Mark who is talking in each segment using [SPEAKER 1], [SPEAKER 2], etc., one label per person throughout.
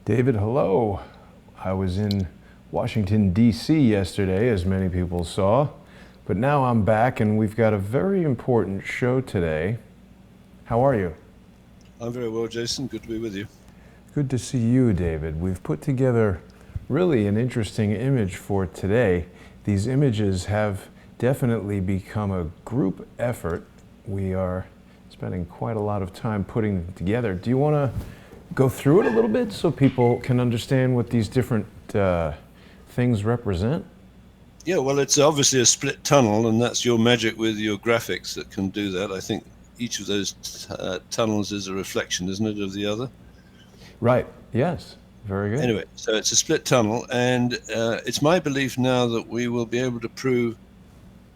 [SPEAKER 1] David, hello. I was in Washington, D.C. yesterday, as many people saw, but now I'm back and we've got a very important show today. How are you?
[SPEAKER 2] I'm very well, Jason. Good to be with you.
[SPEAKER 1] Good to see you, David. We've put together really an interesting image for today. These images have definitely become a group effort. We are spending quite a lot of time putting them together. Do you want to go through it a little bit so people can understand what these different things represent?
[SPEAKER 2] Yeah, well, it's obviously a split tunnel, and that's your magic with your graphics that can do that. I think each of those tunnels is a reflection, isn't it, of the other?
[SPEAKER 1] Right, yes, very good.
[SPEAKER 2] Anyway, so it's a split tunnel, and it's my belief now that we will be able to prove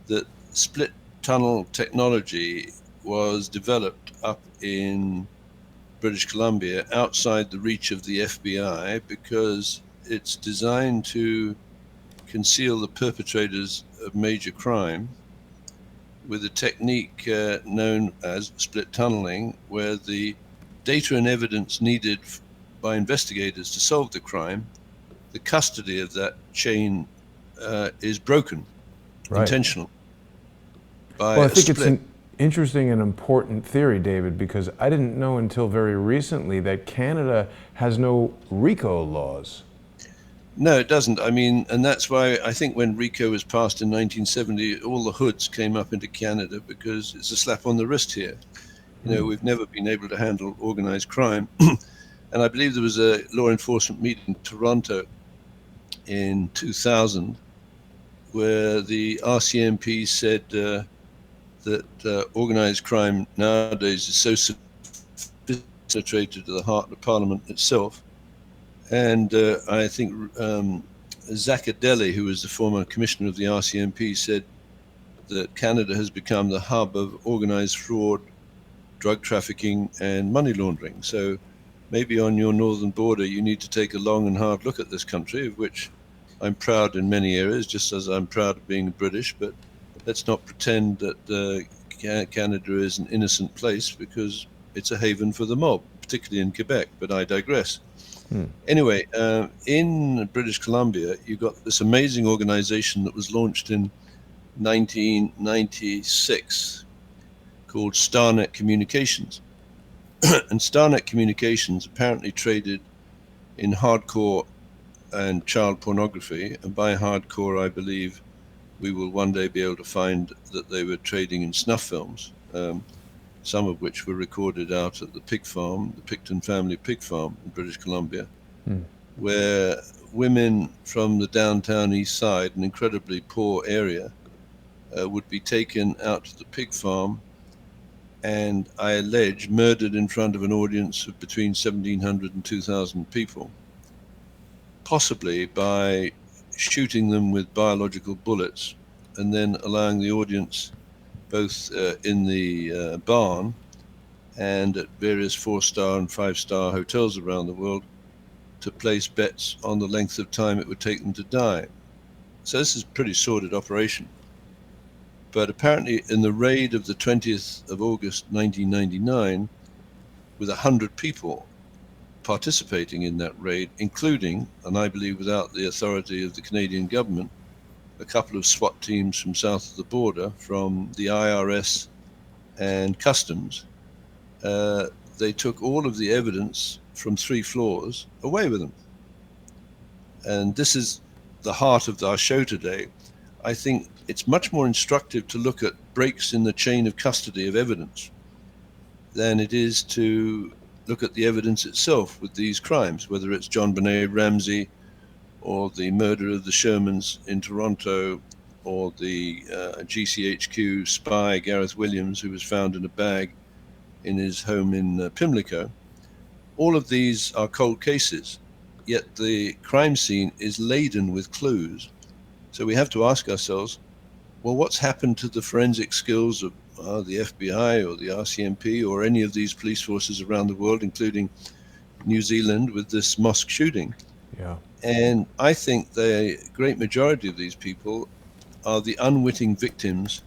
[SPEAKER 2] that split tunnel technology was developed up in British Columbia outside the reach of the FBI because it's designed to conceal the perpetrators of major crime with a technique known as split tunneling, where the data and evidence needed by investigators to solve the crime, the custody of that chain is broken
[SPEAKER 1] Right.
[SPEAKER 2] intentionally by
[SPEAKER 1] Well, I
[SPEAKER 2] a
[SPEAKER 1] think it's
[SPEAKER 2] split.
[SPEAKER 1] an interesting and important theory, David, because I didn't know until very recently that Canada has no RICO laws.
[SPEAKER 2] No, it doesn't. I mean, and that's why I think when RICO was passed in 1970, all the hoods came up into Canada because it's a slap on the wrist here. You know, we've never been able to handle organized crime. And I believe there was a law enforcement meeting in Toronto in 2000 where the RCMP said that organized crime nowadays is so sophisticated to the heart of Parliament itself. And I think Zaccardelli, who was the former commissioner of the RCMP, said that Canada has become the hub of organized fraud, drug trafficking, and money laundering. So maybe on your northern border, you need to take a long and hard look at this country, of which I'm proud in many areas, just as I'm proud of being British. But let's not pretend that Canada is an innocent place, because it's a haven for the mob, particularly in Quebec. But I digress. Anyway, in British Columbia, you got this amazing organization that was launched in 1996 called Starnet Communications. And Starnet Communications apparently traded in hardcore and child pornography. And by hardcore, I believe we will one day be able to find that they were trading in snuff films, some of which were recorded out at the pig farm, the Picton family pig farm in British Columbia, where women from the downtown east side, an incredibly poor area, would be taken out to the pig farm and, I allege, murdered in front of an audience of between 1,700 and 2,000 people, possibly by shooting them with biological bullets and then allowing the audience, both in the barn and at various 4-star and 5-star hotels around the world, to place bets on the length of time it would take them to die. So this is a pretty sordid operation. But apparently in the raid of the 20th of August 1999, with 100 people participating in that raid, including, and I believe without the authority of the Canadian government, a couple of SWAT teams from south of the border, from the IRS and Customs, they took all of the evidence from 3 floors away with them. And this is the heart of our show today. I think it's much more instructive to look at breaks in the chain of custody of evidence than it is to look at the evidence itself with these crimes, whether it's John Benet Ramsey or the murder of the Shermans in Toronto, or the GCHQ spy Gareth Williams, who was found in a bag in his home in Pimlico. All of these are cold cases, yet the crime scene is laden with clues. So we have to ask ourselves, well, what's happened to the forensic skills of the FBI or the RCMP or any of these police forces around the world, including New Zealand with this mosque shooting?
[SPEAKER 1] Yeah.
[SPEAKER 2] And I think the great majority of these people are the unwitting victims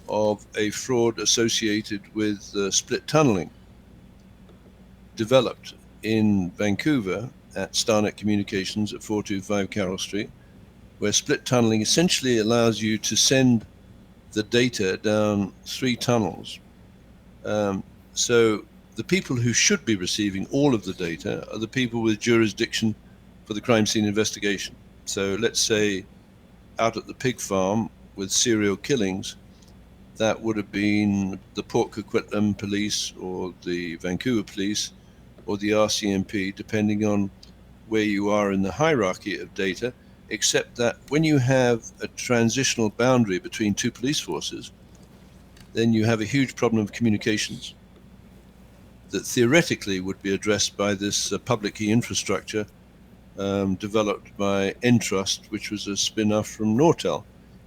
[SPEAKER 2] of a fraud associated with split tunneling, developed in Vancouver at Starnet Communications at 425 Carroll Street, where split tunneling essentially allows you to send the data down 3 tunnels. So the people who should be receiving all of the data are the people with jurisdiction for the crime scene investigation. So let's say out at the pig farm with serial killings, that would have been the Port Coquitlam police or the Vancouver police or the RCMP, depending on where you are in the hierarchy of data, except that when you have a transitional boundary between 2 police forces, then you have a huge problem of communications that theoretically would be addressed by this public key infrastructure developed by Entrust, which was a spin-off from Nortel,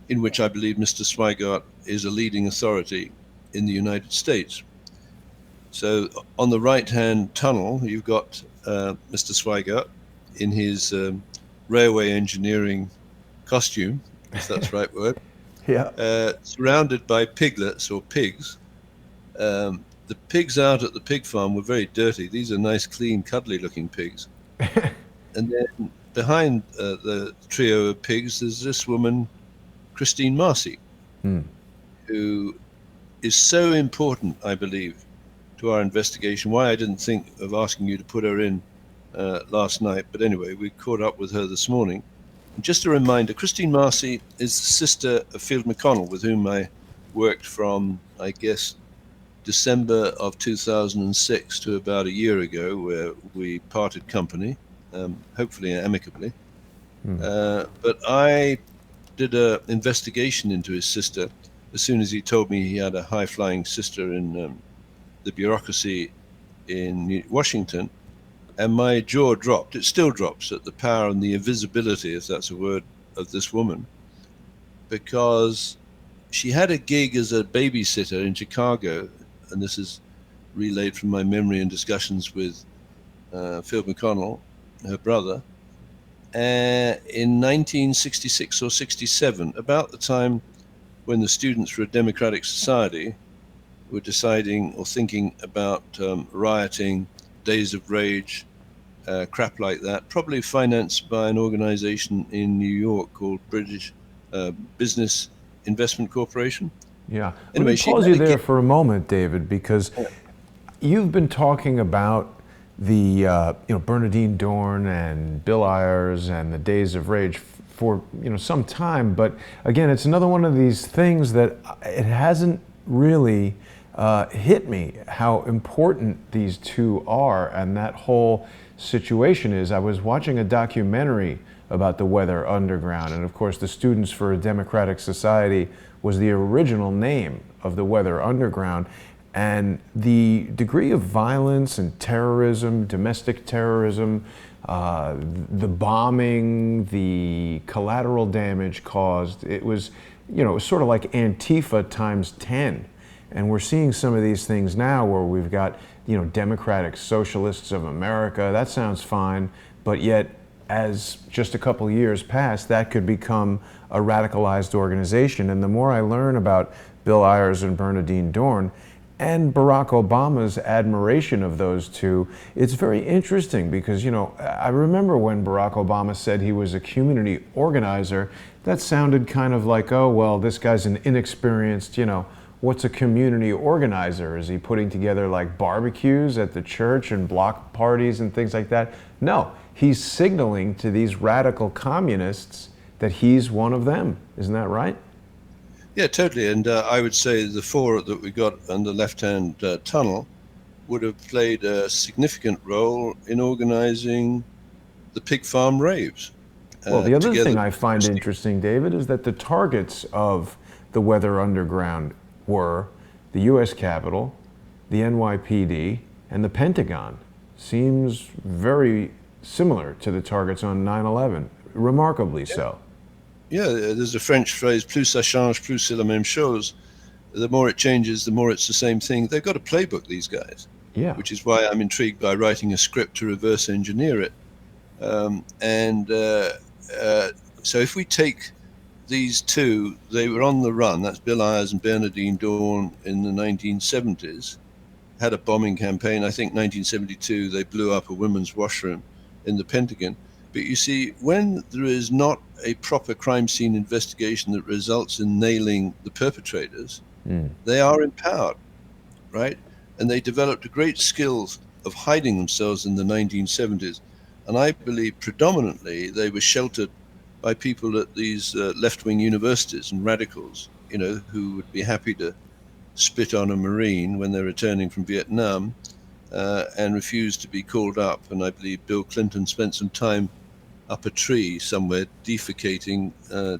[SPEAKER 2] in which I believe Mr. Swigart is a leading authority in the United States. So on the right-hand tunnel, you've got Mr. Swigart in his railway engineering costume, if that's the right word, surrounded by piglets or pigs. The pigs out at the pig farm were very dirty. These are nice, clean, cuddly-looking pigs. And then behind the trio of pigs, there's this woman, Christine Marcy, who is so important, I believe, to our investigation. Why I didn't think of asking you to put her in last night. But anyway, we caught up with her this morning. And just a reminder, Christine Marcy is the sister of Field McConnell, with whom I worked from, I guess, December of 2006 to about a year ago, where we parted company, hopefully amicably. But I did an investigation into his sister as soon as he told me he had a high-flying sister in the bureaucracy in Washington, and my jaw dropped. It still drops at the power and the invisibility, if that's a word, of this woman, because she had a gig as a babysitter in Chicago, and this is relayed from my memory and discussions with Phil McConnell, her brother, in 1966 or 67, about the time when the Students for a Democratic Society were deciding or thinking about rioting, days of rage, crap like that, probably financed by an organization in New York called British Business Investment Corporation.
[SPEAKER 1] Yeah.
[SPEAKER 2] Anyway,
[SPEAKER 1] Let me pause you there for a moment, David, because you've been talking about the Bernardine Dorn and Bill Ayers and the Days of Rage for some time, but again, it's another one of these things that it hasn't really hit me how important these two are, and that whole situation is. I was watching a documentary about the Weather Underground, and of course the Students for a Democratic Society was the original name of the Weather Underground, and the degree of violence and terrorism, domestic terrorism, the bombing, the collateral damage caused, it was sort of like Antifa times 10. And we're seeing some of these things now where we've got, Democratic Socialists of America. That sounds fine, but yet as just a couple of years pass, that could become a radicalized organization. And the more I learn about Bill Ayers and Bernardine Dorn and Barack Obama's admiration of those two, it's very interesting because, I remember when Barack Obama said he was a community organizer, that sounded kind of like, oh, well, this guy's an inexperienced, what's a community organizer? Is he putting together like barbecues at the church and block parties and things like that? No, he's signaling to these radical communists that he's one of them. Isn't that right?
[SPEAKER 2] Yeah, totally. And I would say the 4 that we got on the left-hand tunnel would have played a significant role in organizing the pig farm raves.
[SPEAKER 1] Well, the other thing I find interesting, David, is that the targets of the Weather Underground were the U.S. Capitol, the NYPD, and the Pentagon. Seems very similar to the targets on 9/11, remarkably so.
[SPEAKER 2] Yeah, there's a French phrase, plus ça change, plus c'est la même chose. The more it changes, the more it's the same thing. They've got a playbook, these guys.
[SPEAKER 1] Yeah.
[SPEAKER 2] Which is why I'm intrigued by writing a script to reverse engineer it. So if we take these two, they were on the run. That's Bill Ayers and Bernardine Dorn in the 1970s. Had a bombing campaign. I think 1972, they blew up a women's washroom in the Pentagon. But you see, when there is not a proper crime scene investigation that results in nailing the perpetrators, they are empowered, right? And they developed a great skill of hiding themselves in the 1970s. And I believe predominantly they were sheltered by people at these left-wing universities and radicals, you know, who would be happy to spit on a Marine when they're returning from Vietnam and refuse to be called up. And I believe Bill Clinton spent some time up a tree somewhere defecating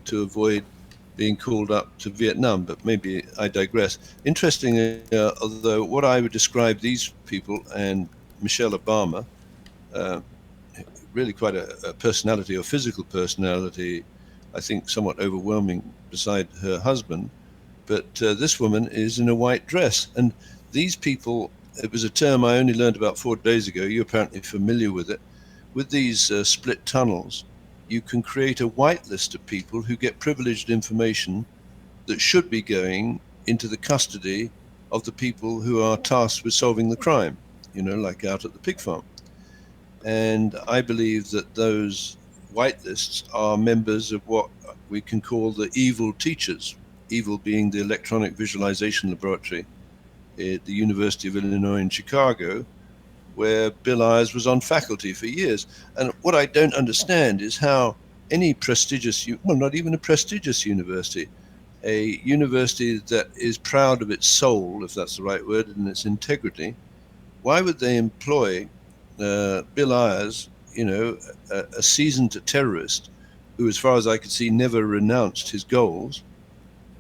[SPEAKER 2] to avoid being called up to Vietnam, but maybe I digress. Interesting, although what I would describe these people and Michelle Obama, really quite a personality or physical personality, I think somewhat overwhelming beside her husband, but this woman is in a white dress. And these people, it was a term I only learned about 4 days ago, you're apparently familiar with it. With these split tunnels, you can create a whitelist of people who get privileged information that should be going into the custody of the people who are tasked with solving the crime, you know, like out at the pig farm. And I believe that those whitelists are members of what we can call the evil teachers, evil being the Electronic Visualization Laboratory at the University of Illinois in Chicago, where Bill Ayers was on faculty for years. And what I don't understand is how any prestigious, well, not even a prestigious university, a university that is proud of its soul, if that's the right word, and its integrity, why would they employ Bill Ayers, you know, a seasoned terrorist who, as far as I could see, never renounced his goals,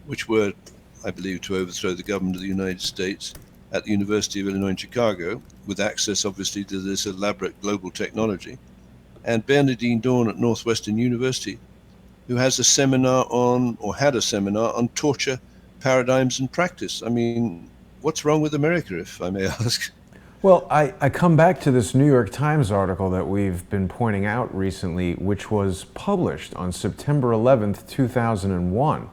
[SPEAKER 2] which were, I believe, to overthrow the government of the United States, at the University of Illinois in Chicago, with access, obviously, to this elaborate global technology, and Bernardine Dawn at Northwestern University, who has a seminar on, or had a seminar on torture, paradigms, and practice. I mean, what's wrong with America, if I may ask?
[SPEAKER 1] Well, I come back to this New York Times article that we've been pointing out recently, which was published on September 11th, 2001,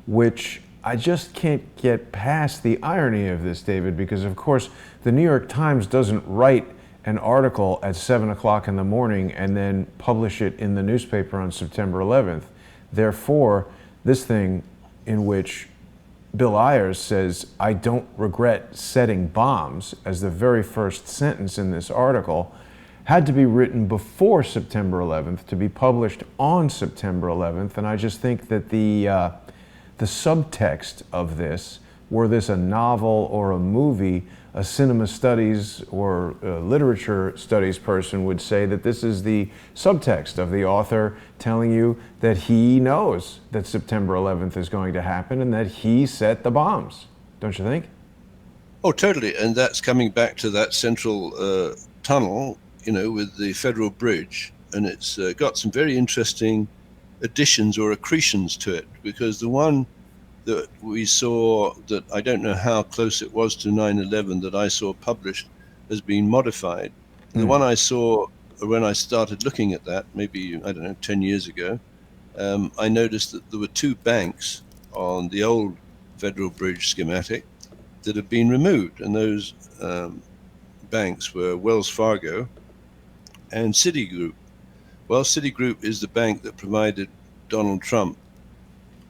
[SPEAKER 1] which I just can't get past the irony of this, David, because of course the New York Times doesn't write an article at 7 o'clock in the morning and then publish it in the newspaper on September 11th. Therefore, this thing in which Bill Ayers says, "I don't regret setting bombs," as the very first sentence in this article, had to be written before September 11th to be published on September 11th. And I just think that the subtext of this, were this a novel or a movie, a cinema studies or literature studies person would say that this is the subtext of the author telling you that he knows that September 11th is going to happen and that he set the bombs. Don't you think?
[SPEAKER 2] Oh, totally. And that's coming back to that central tunnel, you know, with the Federal Bridge. And it's got some very interesting additions or accretions to it, because the one that we saw, that I don't know how close it was to 9/11, that I saw published, has been modified. The one I saw when I started looking at that, maybe, I don't know, 10 years ago, I noticed that there were 2 banks on the old Federal Bridge schematic that had been removed, and those banks were Wells Fargo and Citigroup. Well, Citigroup is the bank that provided Donald Trump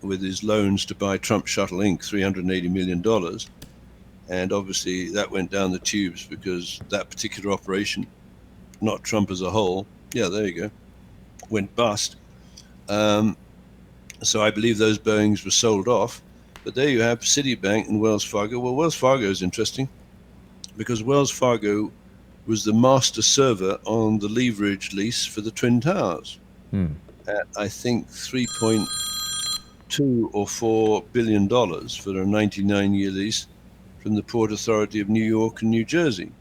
[SPEAKER 2] with his loans to buy Trump Shuttle Inc., $380 million. And obviously that went down the tubes because that particular operation, not Trump as a whole, yeah, there you go, went bust. So I believe those Boeings were sold off. But there you have Citibank and Wells Fargo. Well, Wells Fargo is interesting because Wells Fargo was the master server on the leverage lease for the Twin Towers at, I think, $3.2 or $4 billion for a 99-year lease from the Port Authority of New York and New Jersey.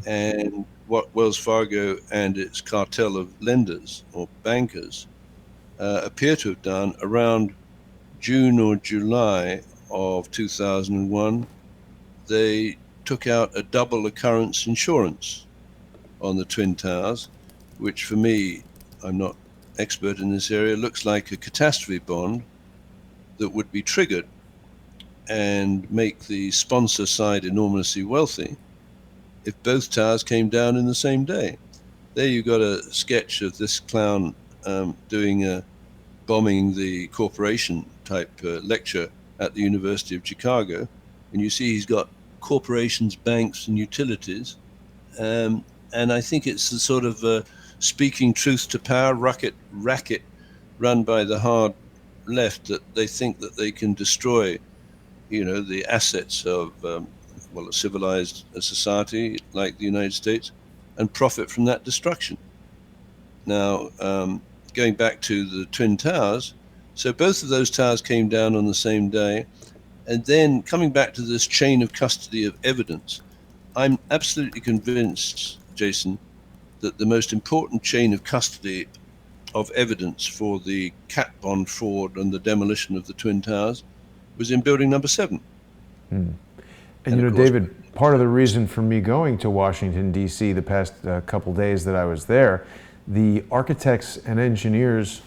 [SPEAKER 2] And what Wells Fargo and its cartel of lenders or bankers appear to have done around June or July of 2001, they took out a double occurrence insurance on the Twin Towers, which for me, I'm not expert in this area, looks like a catastrophe bond that would be triggered and make the sponsor side enormously wealthy if both towers came down in the same day. there you got a sketch of this clown bombing the corporation type lecture at the University of Chicago. And you see he's got corporations, banks, and utilities. And I think it's the sort of speaking truth to power racket run by the hard left, that they think that they can destroy, the assets of, a civilized society like the United States and profit from that destruction. Now, going back to the Twin Towers, so both of those towers came down on the same day. And then coming back to this chain of custody of evidence, I'm absolutely convinced, Jason, that the most important chain of custody of evidence for the cat bond fraud and the demolition of the Twin Towers was in building number 7.
[SPEAKER 1] And David, part of the reason for me going to Washington, D.C. the past couple days that I was there, the architects and engineers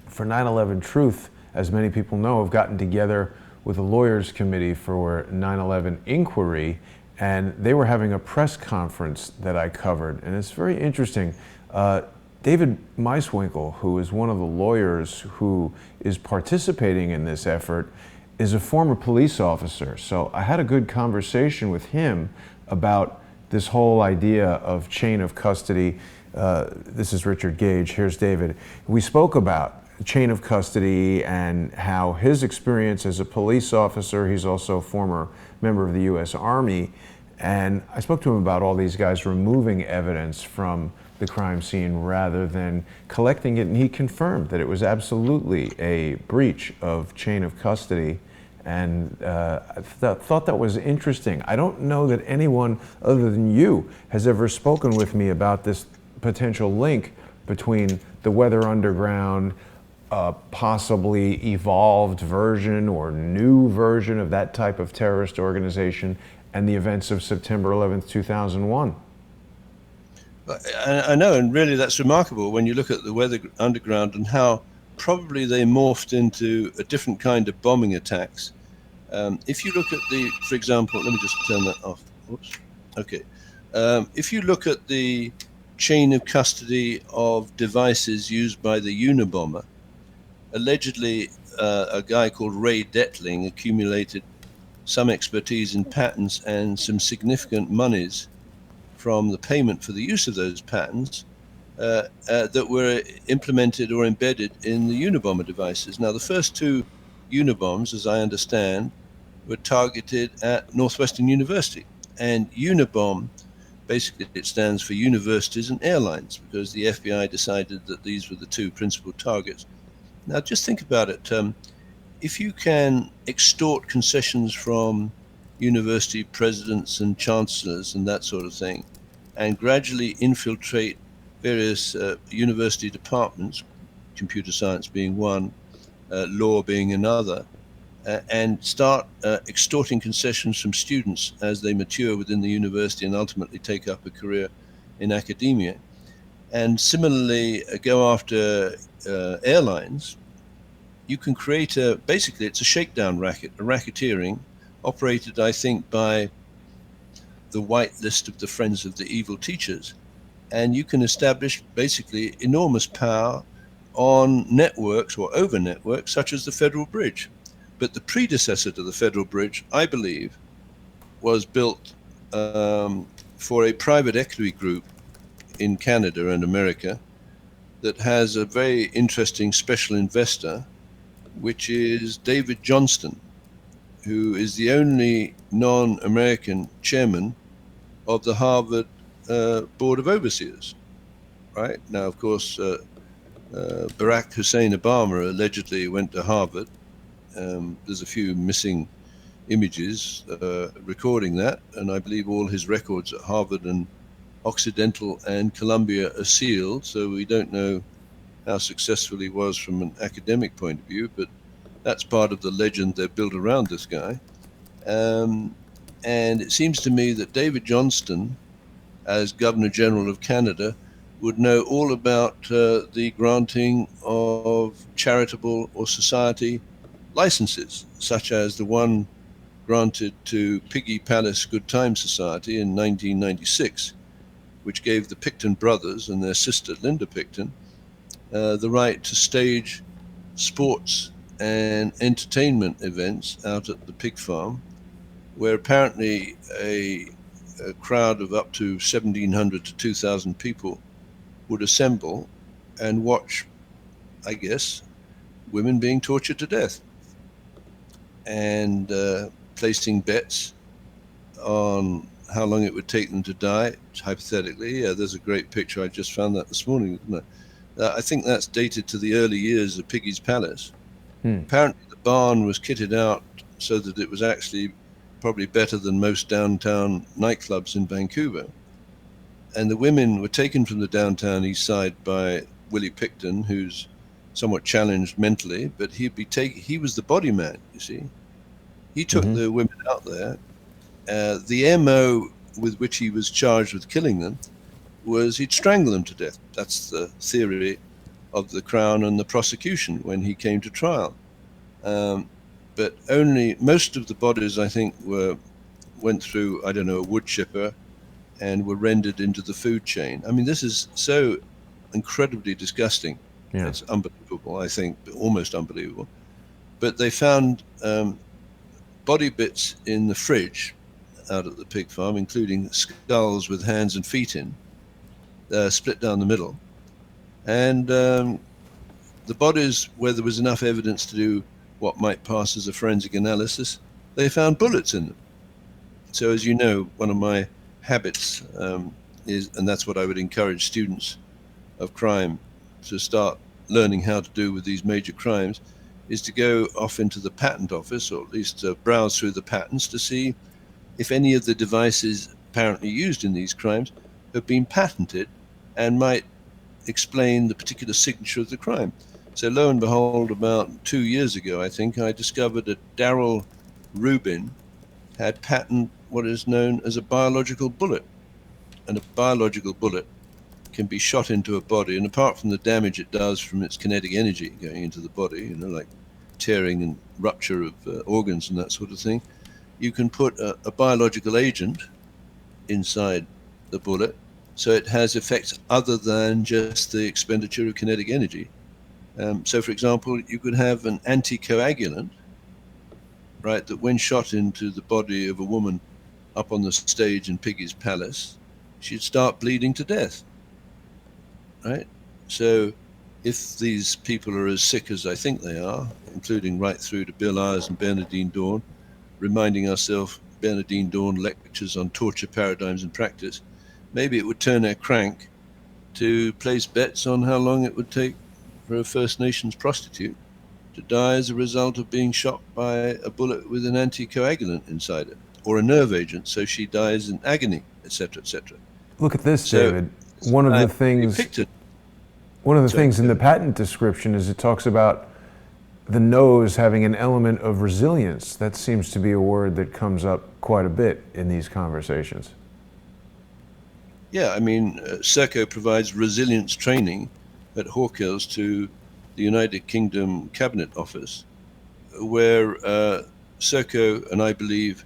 [SPEAKER 1] for 9/11 Truth, as many people know, have gotten together with a lawyers committee for 9/11 inquiry, and they were having a press conference that I covered, and it's very interesting. David Meiswinkle, who is one of the lawyers who is participating in this effort, is a former police officer. So I had a good conversation with him about this whole idea of chain of custody. This is Richard Gage. Here's David. We spoke about chain of custody and how his experience as a police officer, he's also a former member of the U.S. Army, and I spoke to him about all these guys removing evidence from the crime scene rather than collecting it, and he confirmed that it was absolutely a breach of chain of custody. And I thought that was interesting. I don't know that anyone other than you has ever spoken with me about this potential link between the Weather Underground, possibly evolved version or new version of that type of terrorist organization, and the events of September 11th, 2001.
[SPEAKER 2] I know, and really that's remarkable when you look at the Weather Underground and how probably they morphed into a different kind of bombing attacks. If you look at for example, let me just turn that off. Oops. Okay. If you look at the chain of custody of devices used by the Unabomber, allegedly a guy called Ray Detling accumulated some expertise in patents and some significant monies from the payment for the use of those patents that were implemented or embedded in the Unabomber devices. Now, the first 2 Unabombs, as I understand, were targeted at Northwestern University. And Unabomb, basically it stands for universities and airlines, because the FBI decided that these were the 2 principal targets. Now, just think about it. If you can extort concessions from university presidents and chancellors and that sort of thing, and gradually infiltrate various university departments, computer science being one, law being another, and start extorting concessions from students as they mature within the university and ultimately take up a career in academia, and similarly go after airlines, you can create basically it's a shakedown racket, a racketeering operated, I think, by the white list of the Friends of the Evil Teachers. And you can establish basically enormous power on networks or over networks such as the Federal Bridge. But the predecessor to the Federal Bridge, I believe, was built for a private equity group in Canada and America that has a very interesting special investor, which is David Johnston, who is the only non-American chairman of the Harvard Board of Overseers. Right now, of course, Barack Hussein Obama allegedly went to Harvard. There's a few missing images recording that, and I believe all his records at Harvard and Occidental and Columbia are sealed, so we don't know how successful he was from an academic point of view, but that's part of the legend they've built around this guy. And it seems to me that David Johnston, as Governor General of Canada, would know all about the granting of charitable or society licenses, such as the one granted to Piggy Palace Good Time Society in 1996. which gave the Picton brothers and their sister Linda Picton the right to stage sports and entertainment events out at the pig farm, where apparently a crowd of up to 1,700 to 2,000 people would assemble and watch, I guess, women being tortured to death, and placing bets on how long it would take them to die, hypothetically. Yeah, there's a great picture. I just found that this morning. I think that's dated to the early years of Piggy's Palace. Apparently the barn was kitted out so that it was actually probably better than most downtown nightclubs in Vancouver. And the women were taken from the downtown east side by Willie Picton, who's somewhat challenged mentally, but he was the body man, you see. He took the women out there. The MO with which he was charged with killing them was he'd strangle them to death. That's the theory of the Crown and the prosecution when he came to trial. But only most of the bodies, I think, went through, I don't know, a wood chipper and were rendered into the food chain. I mean, this is so incredibly disgusting. Yeah. It's unbelievable, I think, almost unbelievable. But they found body bits in the fridge out at the pig farm, including skulls with hands and feet in, split down the middle. And the bodies, where there was enough evidence to do what might pass as a forensic analysis, they found bullets in them. So as you know, one of my habits is, and that's what I would encourage students of crime to start learning how to do with these major crimes, is to go off into the patent office, or at least browse through the patents to see if any of the devices apparently used in these crimes have been patented and might explain the particular signature of the crime. So lo and behold, about 2 years ago, I think, I discovered that Darrell Rubin had patented what is known as a biological bullet. And a biological bullet can be shot into a body, and apart from the damage it does from its kinetic energy going into the body, like tearing and rupture of organs and that sort of thing, you can put a biological agent inside the bullet, so it has effects other than just the expenditure of kinetic energy. So, for example, you could have an anticoagulant, right, that when shot into the body of a woman up on the stage in Piggy's Palace, she'd start bleeding to death, right? So if these people are as sick as I think they are, including right through to Bill Ayers and Bernardine Dawn, reminding ourselves Bernardine Dawn lectures on torture paradigms and practice, maybe it would turn their crank to place bets on how long it would take for a First Nations prostitute to die as a result of being shot by a bullet with an anticoagulant inside it, or a nerve agent, so she dies in agony, etc., etc.
[SPEAKER 1] Look at this, David. One of the things in the patent description is it talks about the nose having an element of resilience. That seems to be a word that comes up quite a bit in these conversations.
[SPEAKER 2] Yeah, I mean, Serco provides resilience training at Hawkins to the United Kingdom Cabinet Office, where Serco, and I believe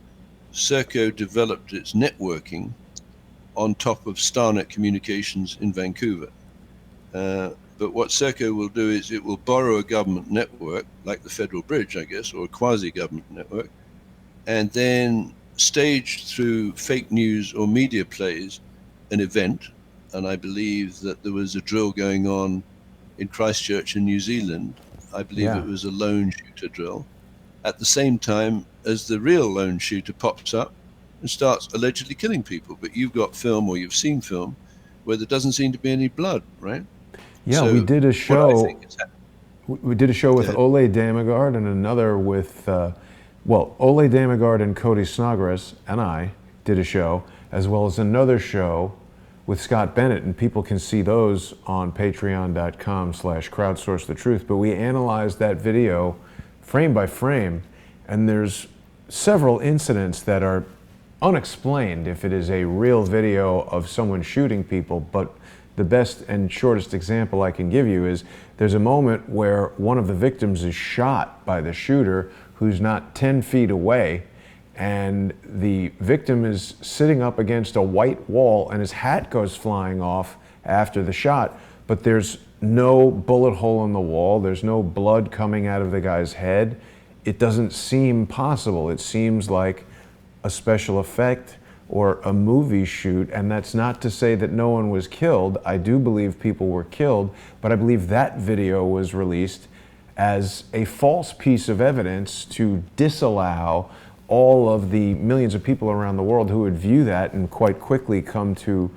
[SPEAKER 2] Serco developed its networking on top of Starnet communications in Vancouver. But what Serco will do is it will borrow a government network, like the Federal Bridge, I guess, or a quasi-government network, and then stage through fake news or media plays an event. And I believe that there was a drill going on in Christchurch in New Zealand. I believe it was a lone shooter drill, at the same time as the real lone shooter pops up and starts allegedly killing people. But you've got film, or you've seen film, where there doesn't seem to be any blood, right?
[SPEAKER 1] Yeah, so we did a show. We did a show with Ole Damigard and another with, Ole Damigard and Cody Snodgrass and I did a show, as well as another show with Scott Bennett, and people can see those on patreon.com/crowdsource the truth. But we analyzed that video frame by frame, and there's several incidents that are unexplained if it is a real video of someone shooting people. But the best and shortest example I can give you is there's a moment where one of the victims is shot by the shooter who's not 10 feet away, and the victim is sitting up against a white wall and his hat goes flying off after the shot, but there's no bullet hole in the wall, there's no blood coming out of the guy's head. It doesn't seem possible. It seems like a special effect or a movie shoot, and that's not to say that no one was killed. I do believe people were killed, but I believe that video was released as a false piece of evidence to disallow all of the millions of people around the world who would view that and quite quickly come to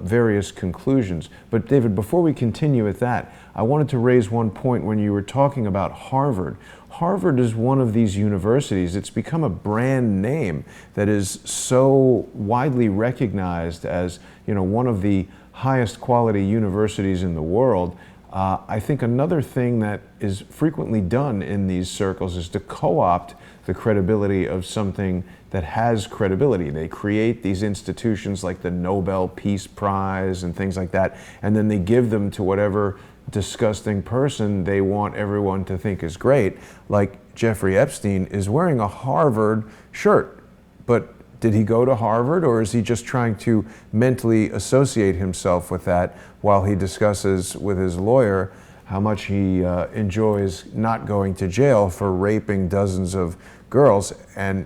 [SPEAKER 1] various conclusions. But David, before we continue with that, I wanted to raise one point when you were talking about Harvard. Harvard is one of these universities. It's become a brand name that is so widely recognized as, one of the highest quality universities in the world. I think another thing that is frequently done in these circles is to co-opt the credibility of something that has credibility. They create these institutions like the Nobel Peace Prize and things like that, and then they give them to whatever disgusting person they want everyone to think is great. Like Jeffrey Epstein is wearing a Harvard shirt, but did he go to Harvard, or is he just trying to mentally associate himself with that while he discusses with his lawyer how much he enjoys not going to jail for raping dozens of girls? And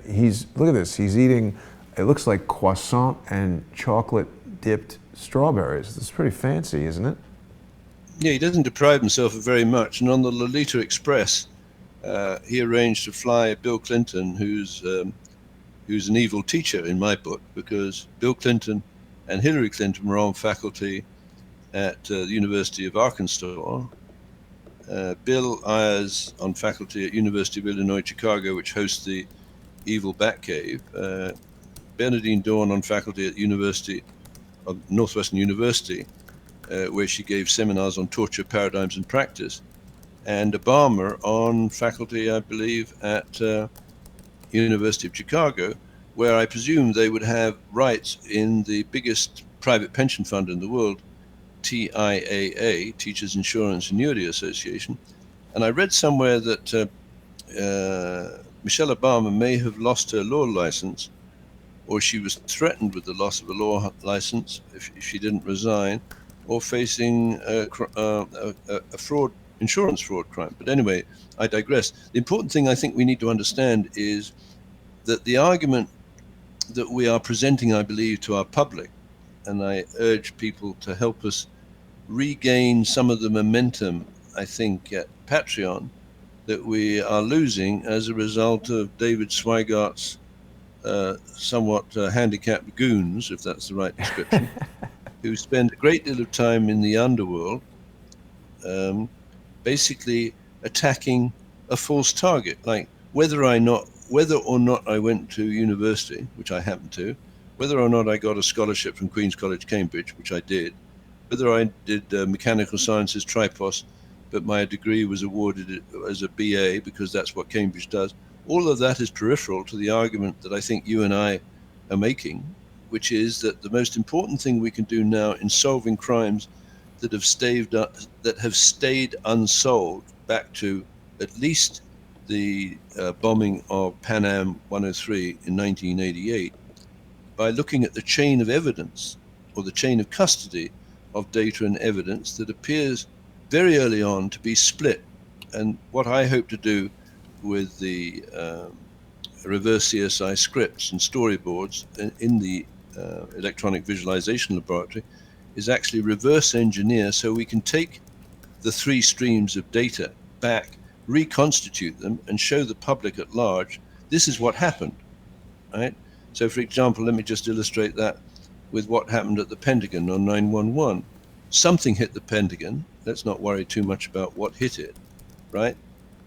[SPEAKER 1] look at this, he's eating, it looks like croissant and chocolate dipped strawberries. It's pretty fancy, isn't it?
[SPEAKER 2] Yeah, he doesn't deprive himself of very much. And on the Lolita Express, he arranged to fly Bill Clinton, who's an evil teacher in my book, because Bill Clinton and Hillary Clinton were on faculty at the University of Arkansas. Bill Ayers on faculty at University of Illinois, Chicago, which hosts the evil Batcave. Bernadine Dawn on faculty at University of Northwestern University, where she gave seminars on torture paradigms and practice. And Obama on faculty, I believe, at University of Chicago, where I presume they would have rights in the biggest private pension fund in the world, TIAA, Teachers Insurance Annuity Association. And I read somewhere that Michelle Obama may have lost her law license, or she was threatened with the loss of a law license if she didn't resign, or facing a fraud, insurance fraud crime. But anyway, I digress. The important thing I think we need to understand is that the argument that we are presenting, I believe, to our public, and I urge people to help us regain some of the momentum, I think, at Patreon, that we are losing as a result of David Sweigart's somewhat handicapped goons, if that's the right description, who spend a great deal of time in the underworld, basically attacking a false target, like whether or not I went to university, which I happened to, whether or not I got a scholarship from Queen's College, Cambridge, which I did, whether I did mechanical sciences, tripos, but my degree was awarded as a BA because that's what Cambridge does. All of that is peripheral to the argument that I think you and I are making, which is that the most important thing we can do now in solving crimes that have stayed unsolved back to at least the bombing of Pan Am 103 in 1988, by looking at the chain of evidence, or the chain of custody of data and evidence that appears very early on to be split. And what I hope to do with the reverse CSI scripts and storyboards in the electronic visualization laboratory is actually reverse engineer, so we can take the three streams of data back, reconstitute them, and show the public at large this is what happened, right? So, for example, let me just illustrate that with what happened at the Pentagon on 9/11. Something hit the Pentagon. Let's not worry too much about what hit it, right?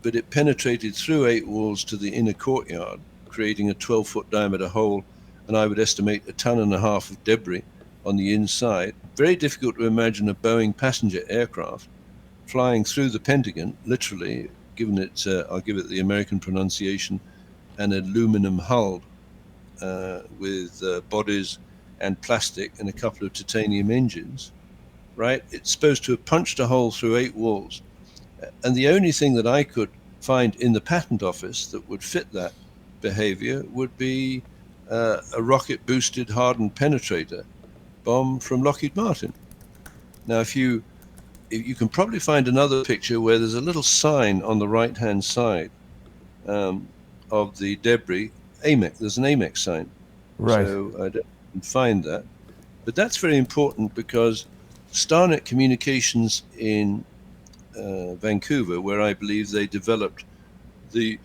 [SPEAKER 2] But it penetrated through 8 walls to the inner courtyard, creating a 12-foot diameter hole, and I would estimate 1.5 tons of debris on the inside. Very difficult to imagine a Boeing passenger aircraft flying through the Pentagon, literally, given its, I'll give it the American pronunciation, an aluminum hull with bodies and plastic and a couple of titanium engines, right? It's supposed to have punched a hole through 8 walls. And the only thing that I could find in the patent office that would fit that behavior would be a rocket-boosted hardened penetrator bomb from Lockheed Martin. Now, if you can probably find another picture where there's a little sign on the right-hand side of the debris, AMEC. There's an AMEC sign.
[SPEAKER 1] Right.
[SPEAKER 2] So I don't find that. But that's very important because Starnet Communications in Vancouver, where I believe they developed the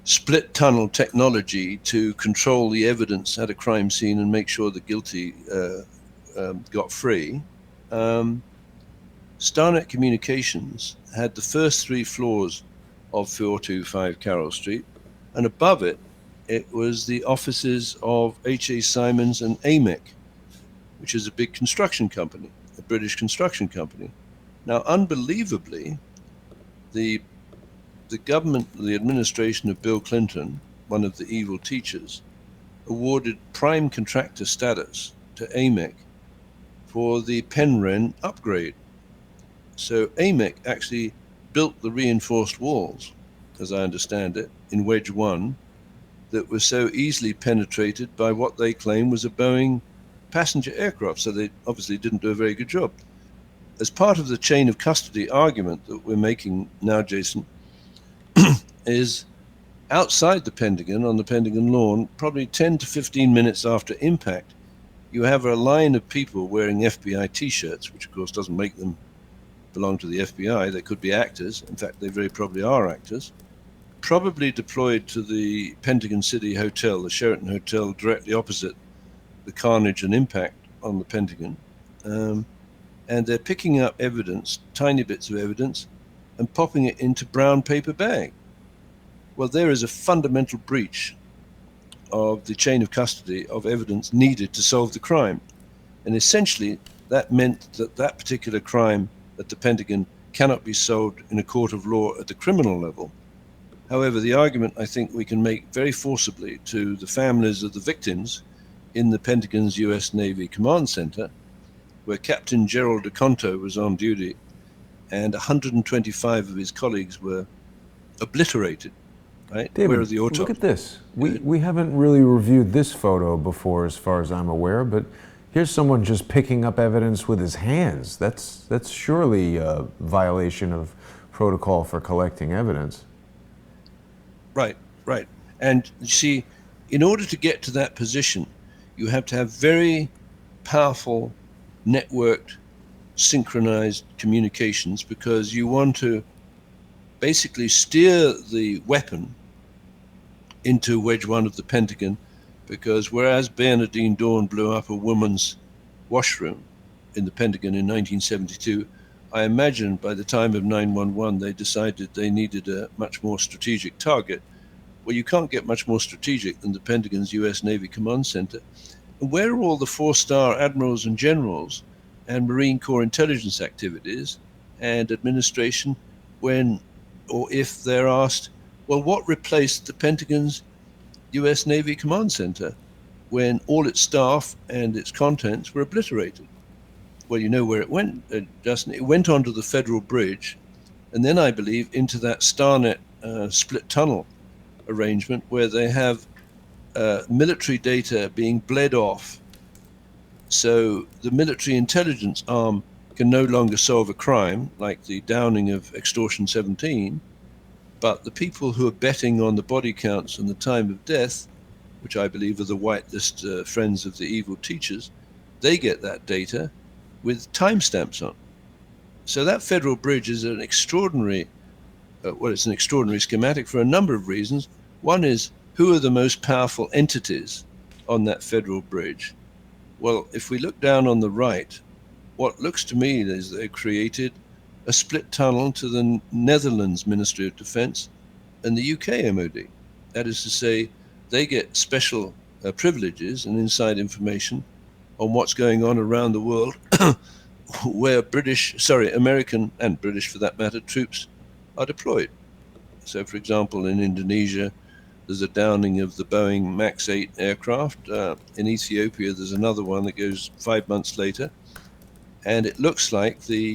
[SPEAKER 2] split tunnel technology to control the evidence at a crime scene and make sure the guilty got free. Starnet Communications had the first 3 floors of 425 Carroll Street, and above it, it was the offices of H.A. Simons and AMEC, which is a big construction company, a British construction company. Now, unbelievably, the government, the administration of Bill Clinton, one of the evil teachers, awarded prime contractor status to AMEC for the Penryn upgrade. So AMEC actually built the reinforced walls, as I understand it, in Wedge 1 that was so easily penetrated by what they claim was a Boeing passenger aircraft. So they obviously didn't do a very good job. As part of the chain of custody argument that we're making now, Jason, is outside the Pentagon, on the Pentagon lawn, probably 10 to 15 minutes after impact, you have a line of people wearing FBI T-shirts, which of course doesn't make them belong to the FBI. They could be actors. In fact, they very probably are actors, probably deployed to the Pentagon City Hotel, the Sheraton Hotel, directly opposite the carnage and impact on the Pentagon. And they're picking up evidence, tiny bits of evidence, and popping it into brown paper bag. Well, there is a fundamental breach of the chain of custody of evidence needed to solve the crime. And essentially, that meant that that particular crime at the Pentagon cannot be solved in a court of law at the criminal level. However, the argument I think we can make very forcibly to the families of the victims in the Pentagon's US Navy Command Center, where Captain Gerald DeConto was on duty and 125 of his colleagues were obliterated, right?
[SPEAKER 1] David,
[SPEAKER 2] Where are the autopsies?
[SPEAKER 1] look at this. We haven't really reviewed this photo before, as far as I'm aware, but here's someone just picking up evidence with his hands. That's surely a violation of protocol for collecting evidence.
[SPEAKER 2] Right. And you see, in order to get to that position, you have to have very powerful, networked, synchronized communications, because you want to basically steer the weapon into Wedge 1 of the Pentagon, because whereas Bernardine Dawn blew up a woman's washroom in the Pentagon in 1972, I imagine by the time of 9/11 they decided they needed a much more strategic target. Well, you can't get much more strategic than the Pentagon's US Navy Command Center. And where are all the 4-star admirals and generals and Marine Corps intelligence activities and administration when or if they're asked, well, what replaced the Pentagon's US Navy Command Center when all its staff and its contents were obliterated? Well, you know where it went, Justin. It went onto the Federal Bridge, and then I believe into that Starnet split tunnel arrangement where they have military data being bled off. So the military intelligence arm can no longer solve a crime like the downing of Extortion 17, but the people who are betting on the body counts and the time of death, which I believe are the whitelist friends of the evil teachers, they get that data with timestamps on. So that Federal Bridge is an extraordinary, it's an extraordinary schematic for a number of reasons. One is, who are the most powerful entities on that Federal Bridge? Well, if we look down on the right, what looks to me is they created a split tunnel to the Netherlands Ministry of Defense and the UK MOD. That is to say, they get special privileges and inside information on what's going on around the world where American and British for that matter, troops are deployed. So for example, in Indonesia, there's a downing of the Boeing MAX 8 aircraft. In Ethiopia, there's another one that goes 5 months later. And it looks like I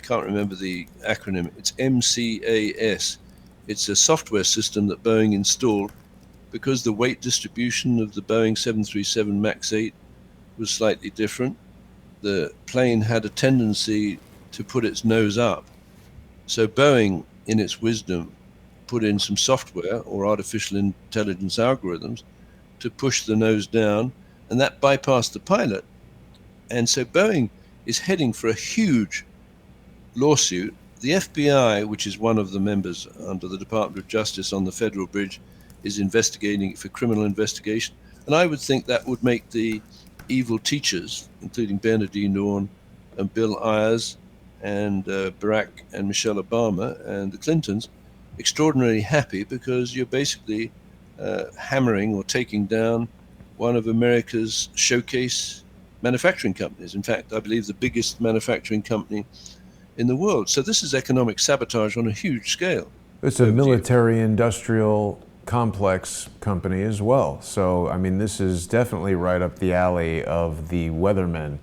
[SPEAKER 2] can't remember the acronym, it's MCAS. It's a software system that Boeing installed because the weight distribution of the Boeing 737 MAX 8 was slightly different. The plane had a tendency to put its nose up. So Boeing, in its wisdom, put in some software or artificial intelligence algorithms to push the nose down, and that bypassed the pilot. And so Boeing is heading for a huge lawsuit. The FBI, which is one of the members under the Department of Justice on the Federal Bridge, is investigating for criminal investigation. And I would think that would make the evil teachers, including Bernardine Norn and Bill Ayers and Barack and Michelle Obama and the Clintons, extraordinarily happy, because you're basically hammering or taking down one of America's showcase manufacturing companies. In fact, I believe the biggest manufacturing company in the world. So this is economic sabotage on a huge scale.
[SPEAKER 1] It's a military-industrial complex company as well. So, I mean, this is definitely right up the alley of the weathermen.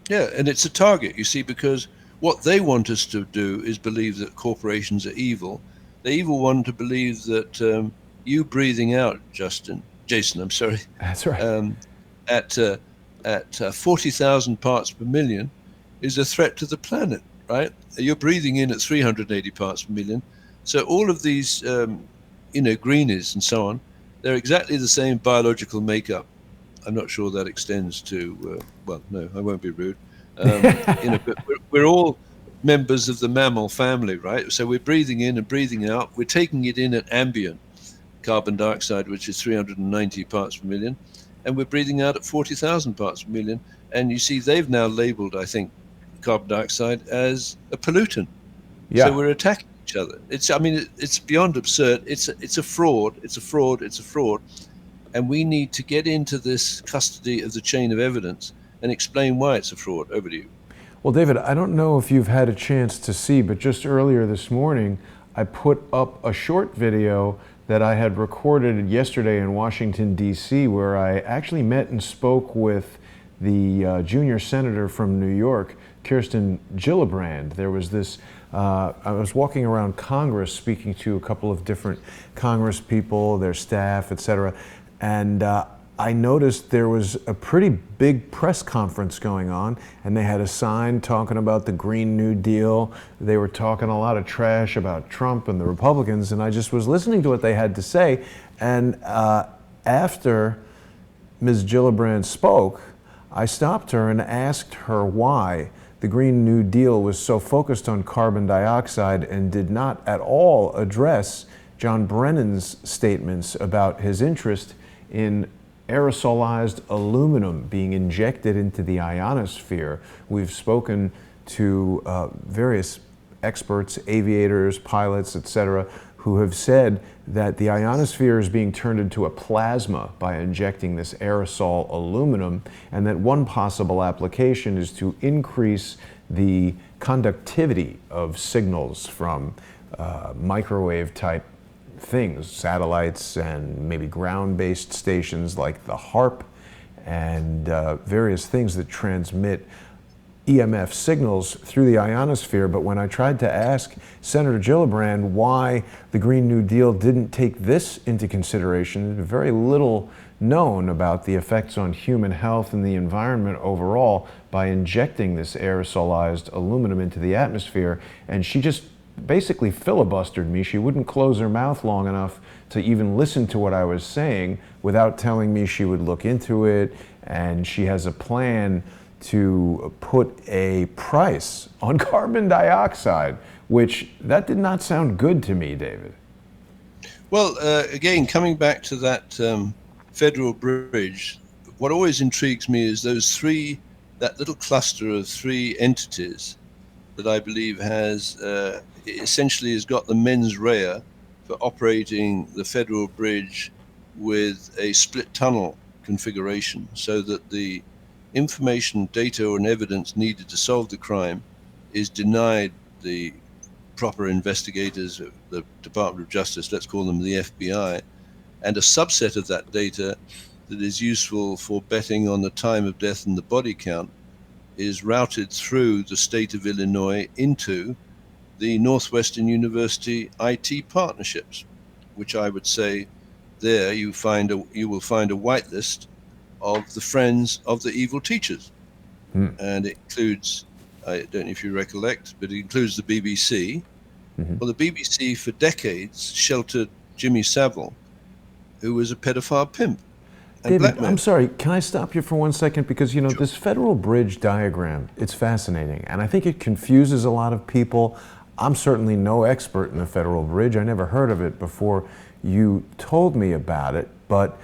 [SPEAKER 2] Yeah, and it's a target, you see, because what they want us to do is believe that corporations are evil. They even want to believe that you breathing out, Jason, I'm sorry.
[SPEAKER 1] That's right.
[SPEAKER 2] At 40,000 parts per million is a threat to the planet, right? You're breathing in at 380 parts per million. So all of these, greenies and so on, they're exactly the same biological makeup. I'm not sure that extends to, well, no, I won't be rude. But we're all members of the mammal family, right? So we're breathing in and breathing out. We're taking it in at ambient carbon dioxide, which is 390 parts per million, and we're breathing out at 40,000 parts per million. And you see, they've now labeled, I think, carbon dioxide as a pollutant.
[SPEAKER 1] Yeah.
[SPEAKER 2] So we're attacking each other. It's beyond absurd. It's a fraud. It's a fraud. And we need to get into this custody of the chain of evidence and explain why it's a fraud. Over to you.
[SPEAKER 1] Well, David, I don't know if you've had a chance to see, but just earlier this morning, I put up a short video that I had recorded yesterday in Washington, D.C., where I actually met and spoke with the junior senator from New York, Kirsten Gillibrand. There was this, I was walking around Congress speaking to a couple of different Congress people, their staff, et cetera, and I noticed there was a pretty big press conference going on, and they had a sign talking about the Green New Deal. They were talking a lot of trash about Trump and the Republicans, and I just was listening to what they had to say. And after Ms. Gillibrand spoke, I stopped her and asked her why the Green New Deal was so focused on carbon dioxide and did not at all address John Brennan's statements about his interest in aerosolized aluminum being injected into the ionosphere. We've spoken to various experts, aviators, pilots, etc., who have said that the ionosphere is being turned into a plasma by injecting this aerosol aluminum, and that one possible application is to increase the conductivity of signals from microwave type things, satellites and maybe ground-based stations like the HARP and various things that transmit EMF signals through the ionosphere. But when I tried to ask Senator Gillibrand why the Green New Deal didn't take this into consideration, very little known about the effects on human health and the environment overall by injecting this aerosolized aluminum into the atmosphere, and she just basically filibustered me. She wouldn't close her mouth long enough to even listen to what I was saying without telling me she would look into it, and she has a plan to put a price on carbon dioxide, which that did not sound good to me, David.
[SPEAKER 2] Well, again, coming back to that Federal Bridge, what always intrigues me is that little cluster of three entities that I believe has essentially has got the mens rea for operating the Federal Bridge with a split tunnel configuration, so that the information, data, and evidence needed to solve the crime is denied the proper investigators of the Department of Justice, let's call them the FBI, and a subset of that data that is useful for betting on the time of death and the body count is routed through the state of Illinois into the Northwestern University IT partnerships, which I would say there you will find a whitelist of the friends of the evil teachers. And it includes, I don't know if you recollect, but it includes the BBC. Well, the BBC for decades sheltered Jimmy Savile, who was a pedophile pimp.
[SPEAKER 1] David, I'm sorry, can I stop you for 1 second? Because, you know, this Federal Bridge diagram, it's fascinating. And I think it confuses a lot of people. I'm certainly no expert in the Federal Bridge. I never heard of it before you told me about it. But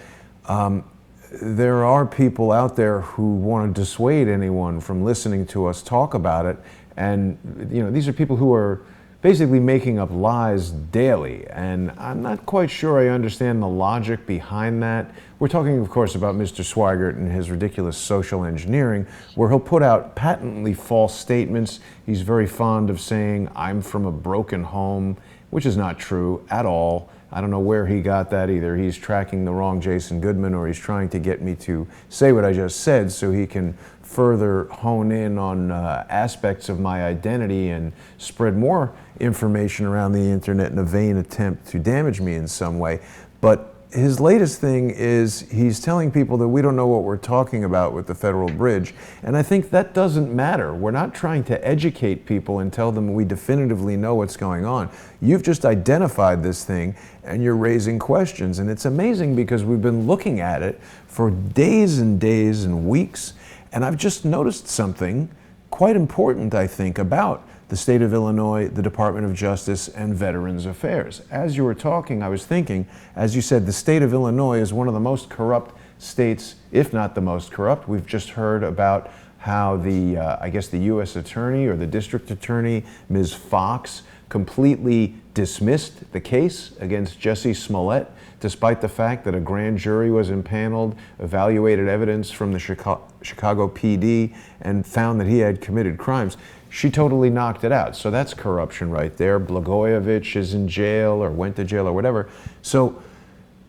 [SPEAKER 1] there are people out there who want to dissuade anyone from listening to us talk about it. And, you know, these are people who are basically making up lies daily, and I'm not quite sure I understand the logic behind that. We're talking, of course, about Mr. Swigert and his ridiculous social engineering, where he'll put out patently false statements. He's very fond of saying, "I'm from a broken home," which is not true at all. I don't know where he got that either. He's tracking the wrong Jason Goodman, or he's trying to get me to say what I just said so he can further hone in on aspects of my identity and spread more information around the internet in a vain attempt to damage me in some way. But his latest thing is he's telling people that we don't know what we're talking about with the Federal Bridge. And I think that doesn't matter. We're not trying to educate people and tell them we definitively know what's going on. You've just identified this thing and you're raising questions. And it's amazing because we've been looking at it for days and days and weeks. And I've just noticed something quite important, I think, about the state of Illinois, the Department of Justice, and Veterans Affairs. As you were talking, I was thinking, as you said, the state of Illinois is one of the most corrupt states, if not the most corrupt. We've just heard about how the, I guess the U.S. Attorney or the District Attorney, Ms. Fox, completely dismissed the case against Jussie Smollett, despite the fact that a grand jury was impaneled, evaluated evidence from the Chicago PD, and found that he had committed crimes. She totally knocked it out. So that's corruption right there. Blagojevich is in jail or went to jail or whatever. So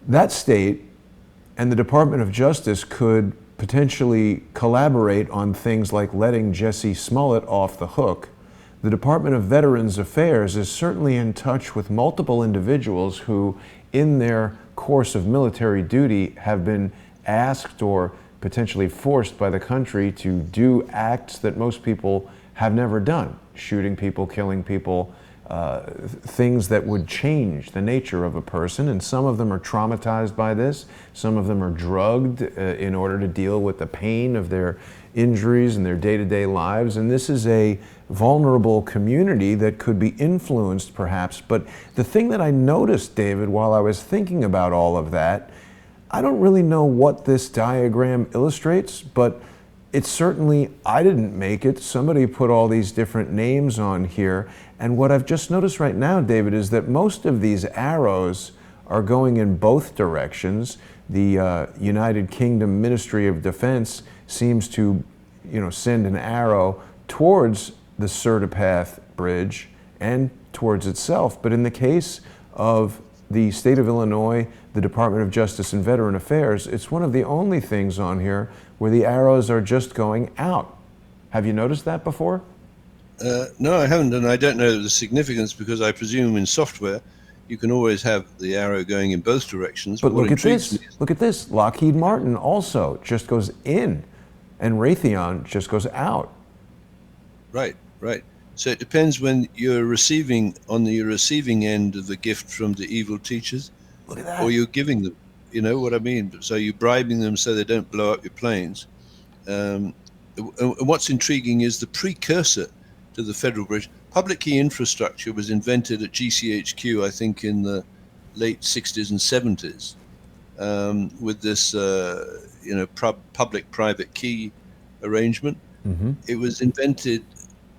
[SPEAKER 1] that state and the Department of Justice could potentially collaborate on things like letting Jussie Smollett off the hook. The Department of Veterans Affairs is certainly in touch with multiple individuals who, in their course of military duty, have been asked or potentially forced by the country to do acts that most people have never done. Shooting people, killing people, things that would change the nature of a person. And some of them are traumatized by this. Some of them are drugged in order to deal with the pain of their injuries and their day-to-day lives. And this is a vulnerable community that could be influenced perhaps. But the thing that I noticed, David, while I was thinking about all of that, I don't really know what this diagram illustrates, but it's certainly, I didn't make it. Somebody put all these different names on here. And what I've just noticed right now, David, is that most of these arrows are going in both directions. The United Kingdom Ministry of Defense seems to, send an arrow towards the Certapath Bridge and towards itself. But in the case of the state of Illinois, the Department of Justice and Veteran Affairs, it's one of the only things on here where the arrows are just going out. Have you noticed that before?
[SPEAKER 2] No, I haven't, and I don't know the significance because I presume in software you can always have the arrow going in both directions.
[SPEAKER 1] But look at this. Look at this. Lockheed Martin also just goes in, and Raytheon just goes out.
[SPEAKER 2] Right, right. So it depends when you're receiving, on the receiving end of the gift from the evil teachers.
[SPEAKER 1] Look at that.
[SPEAKER 2] Or you're giving them, you know what I mean? So you're bribing them so they don't blow up your planes. And what's intriguing is the precursor to the Federal Bridge. Public key infrastructure was invented at GCHQ, I think, in the late 60s and 70s, with this, public-private key arrangement. Mm-hmm. It was invented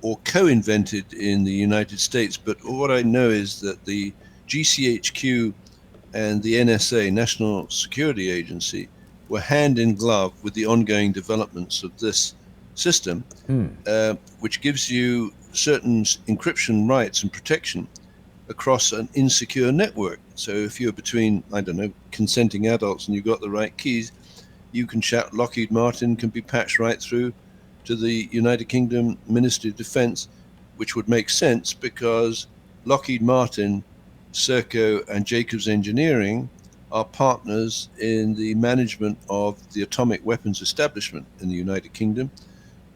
[SPEAKER 2] or co-invented in the United States, but what I know is that the GCHQ and the NSA, National Security Agency, were hand in glove with the ongoing developments of this system, which gives you certain encryption rights and protection across an insecure network. So if you're between, consenting adults and you've got the right keys, you can shout Lockheed Martin can be patched right through to the United Kingdom Ministry of Defense which would make sense because Lockheed Martin, Serco, and Jacobs Engineering are partners in the management of the atomic weapons establishment in the United Kingdom,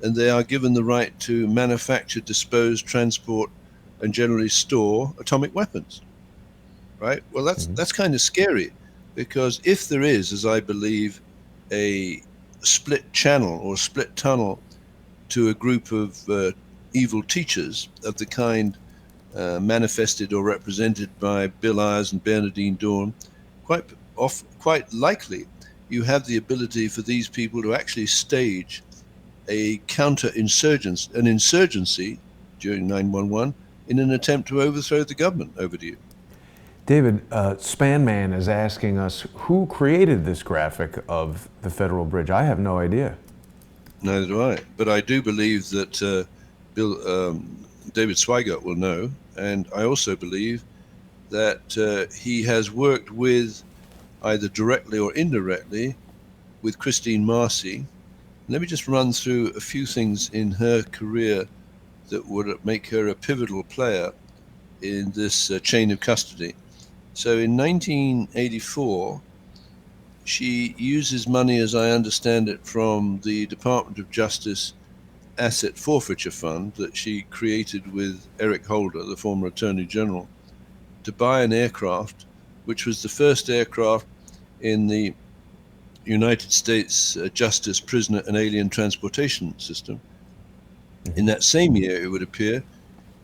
[SPEAKER 2] and they are given the right to manufacture, dispose, transport, and generally store atomic weapons. Right? Well, that's kind of scary, because if there is, as I believe, a split channel or split tunnel to a group of evil teachers of the kind manifested or represented by Bill Ayers and Bernardine Dawn, quite likely you have the ability for these people to actually stage a an insurgency during 9/11 in an attempt to overthrow the government. Over to you.
[SPEAKER 1] David, Spanman is asking us, who created this graphic of the Federal Bridge? I have no idea.
[SPEAKER 2] Neither do I, but I do believe that David Swigert will know, and I also believe that he has worked with, either directly or indirectly, with Christine Marcy. Let me just run through a few things in her career that would make her a pivotal player in this chain of custody. So in 1984, she uses money, as I understand it, from the Department of Justice Asset Forfeiture Fund that she created with Eric Holder, the former Attorney General, to buy an aircraft, which was the first aircraft in the United States Justice, Prisoner, and Alien Transportation System. In that same year, it would appear,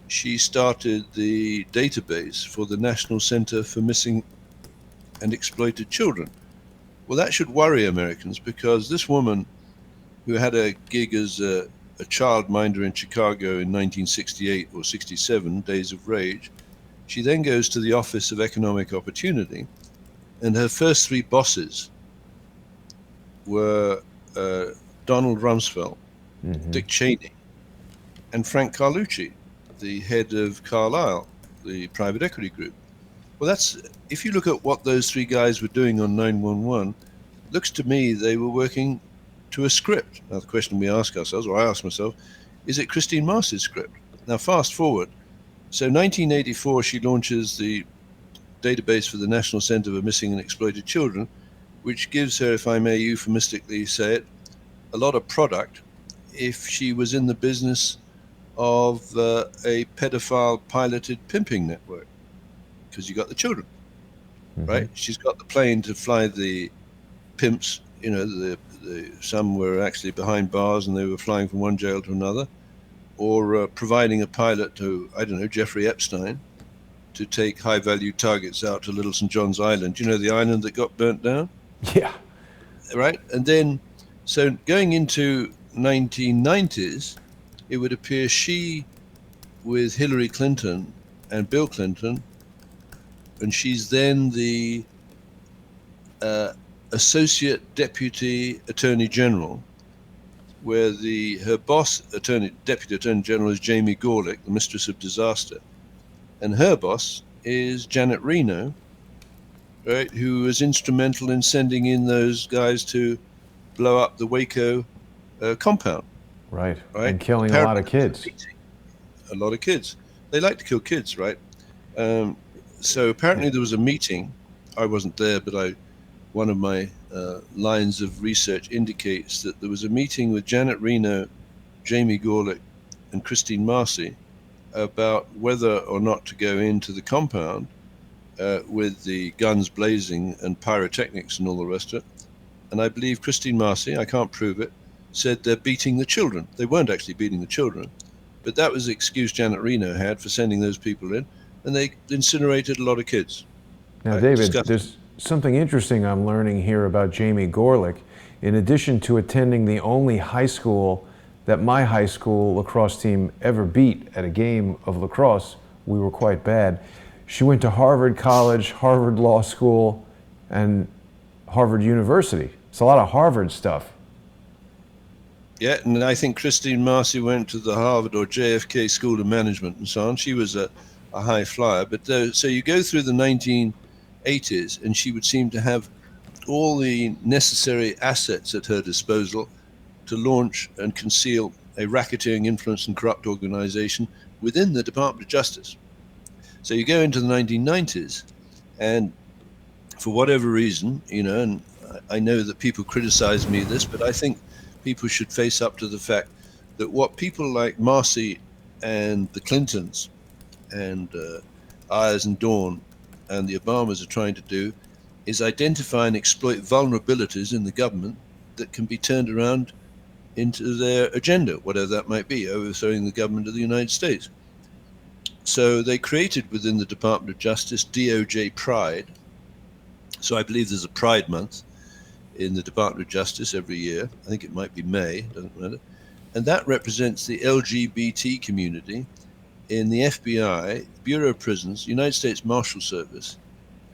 [SPEAKER 2] she started the database for the National Center for Missing and Exploited Children. Well, that should worry Americans, because this woman, who had a gig as a childminder in Chicago in 1968 or 67, Days of Rage, she then goes to the Office of Economic Opportunity, and her first three bosses were Donald Rumsfeld, Dick Cheney, and Frank Carlucci, the head of Carlyle, the private equity group. Well, if you look at what those three guys were doing on 9/11, looks to me they were working to a script. Now, the question we ask ourselves, or I ask myself, is it Christine Marcy's script? Now, fast forward. So 1984, she launches the database for the National Center for Missing and Exploited Children, which gives her, if I may euphemistically say it, a lot of product if she was in the business of a pedophile piloted pimping network, because you got the children, right? She's got the plane to fly the pimps, some were actually behind bars and they were flying from one jail to another, or providing a pilot to, I don't know, Jeffrey Epstein, to take high value targets out to Little St. John's Island. You know, the island that got burnt down?
[SPEAKER 1] Yeah.
[SPEAKER 2] Right? And then, so going into 1990s, it would appear she, with Hillary Clinton and Bill Clinton, and she's then the Associate Deputy Attorney General, where her boss, Deputy Attorney General, is Jamie Gorelick, the Mistress of Disaster, and her boss is Janet Reno, right, who was instrumental in sending in those guys to blow up the Waco compound.
[SPEAKER 1] Right. And killing a lot of kids.
[SPEAKER 2] A lot of kids. They like to kill kids, right? So apparently there was a meeting. I wasn't there, but one of my lines of research indicates that there was a meeting with Janet Reno, Jamie Gorelick, and Christine Marcy about whether or not to go into the compound with the guns blazing and pyrotechnics and all the rest of it. And I believe Christine Marcy, I can't prove it, said they're beating the children. They weren't actually beating the children, but that was the excuse Janet Reno had for sending those people in, and they incinerated a lot of kids.
[SPEAKER 1] Now, David, there's something interesting I'm learning here about Jamie Gorelick. In addition to attending the only high school that my high school lacrosse team ever beat at a game of lacrosse, we were quite bad. She went to Harvard College, Harvard Law School, and Harvard University. It's a lot of Harvard stuff.
[SPEAKER 2] Yeah, and I think Christine Marcy went to the Harvard or JFK School of Management and so on. She was a high flyer. But so you go through the 1980s, and she would seem to have all the necessary assets at her disposal to launch and conceal a racketeering, influence, and corrupt organization within the Department of Justice. So you go into the 1990s, and for whatever reason, and I know that people criticize me this, but I think people should face up to the fact that what people like Marcy and the Clintons and Ayers and Dawn and the Obamas are trying to do is identify and exploit vulnerabilities in the government that can be turned around into their agenda, whatever that might be, overthrowing the government of the United States. So they created within the Department of Justice DOJ Pride. So I believe there's a Pride Month in the Department of Justice every year. I think it might be May, doesn't matter. And that represents the LGBT community in the FBI, Bureau of Prisons, United States Marshal Service,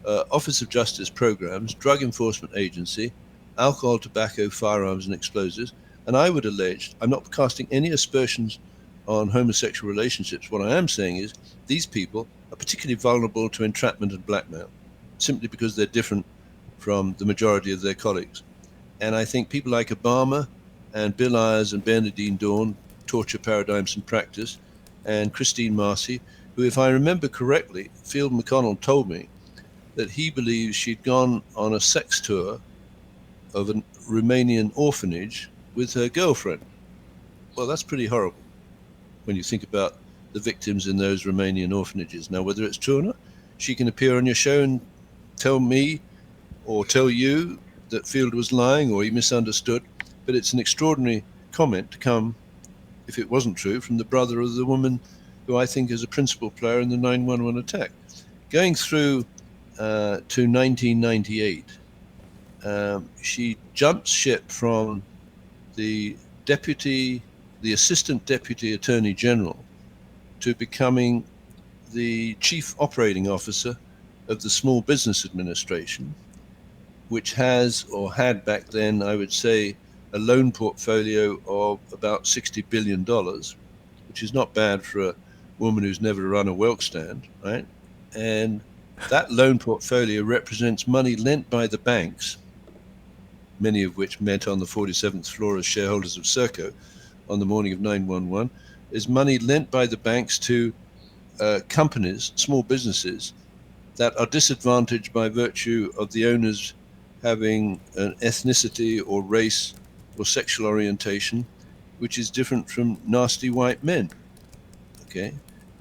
[SPEAKER 2] Office of Justice Programs, Drug Enforcement Agency, alcohol, tobacco, firearms, and explosives. And I would allege, I'm not casting any aspersions on homosexual relationships. What I am saying is these people are particularly vulnerable to entrapment and blackmail, simply because they're different from the majority of their colleagues. And I think people like Obama and Bill Ayers and Bernardine Dawn, torture paradigms and practice, and Christine Marcy, who, if I remember correctly, Field McConnell told me that he believes she'd gone on a sex tour of a Romanian orphanage with her girlfriend. Well, that's pretty horrible when you think about the victims in those Romanian orphanages. Now, whether it's true or not, she can appear on your show and tell me or tell you that Field was lying or he misunderstood, but it's an extraordinary comment to come, if it wasn't true, from the brother of the woman who I think is a principal player in the 9/11 attack. Going through to 1998, she jumps ship from the Assistant Deputy Attorney General to becoming the Chief Operating Officer of the Small Business Administration, which has, or had back then, I would say, a loan portfolio of about $60 billion, which is not bad for a woman who's never run a Welk stand, right? And that loan portfolio represents money lent by the banks, many of which met on the 47th floor as shareholders of Serco on the morning of 9/11, is money lent by the banks to companies, small businesses, that are disadvantaged by virtue of the owners having an ethnicity or race or sexual orientation which is different from nasty white men. Okay,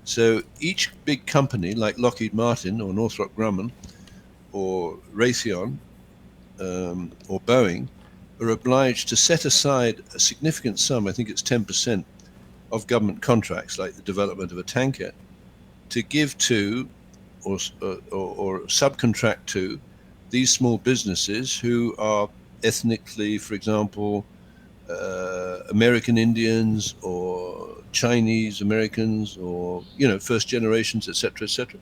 [SPEAKER 2] so each big company like Lockheed Martin or Northrop Grumman or Raytheon or Boeing are obliged to set aside a significant sum, I think it's 10% of government contracts, like the development of a tanker, to give to or subcontract to these small businesses who are ethnically, for example, American Indians or Chinese Americans or, first generations, et cetera, et cetera.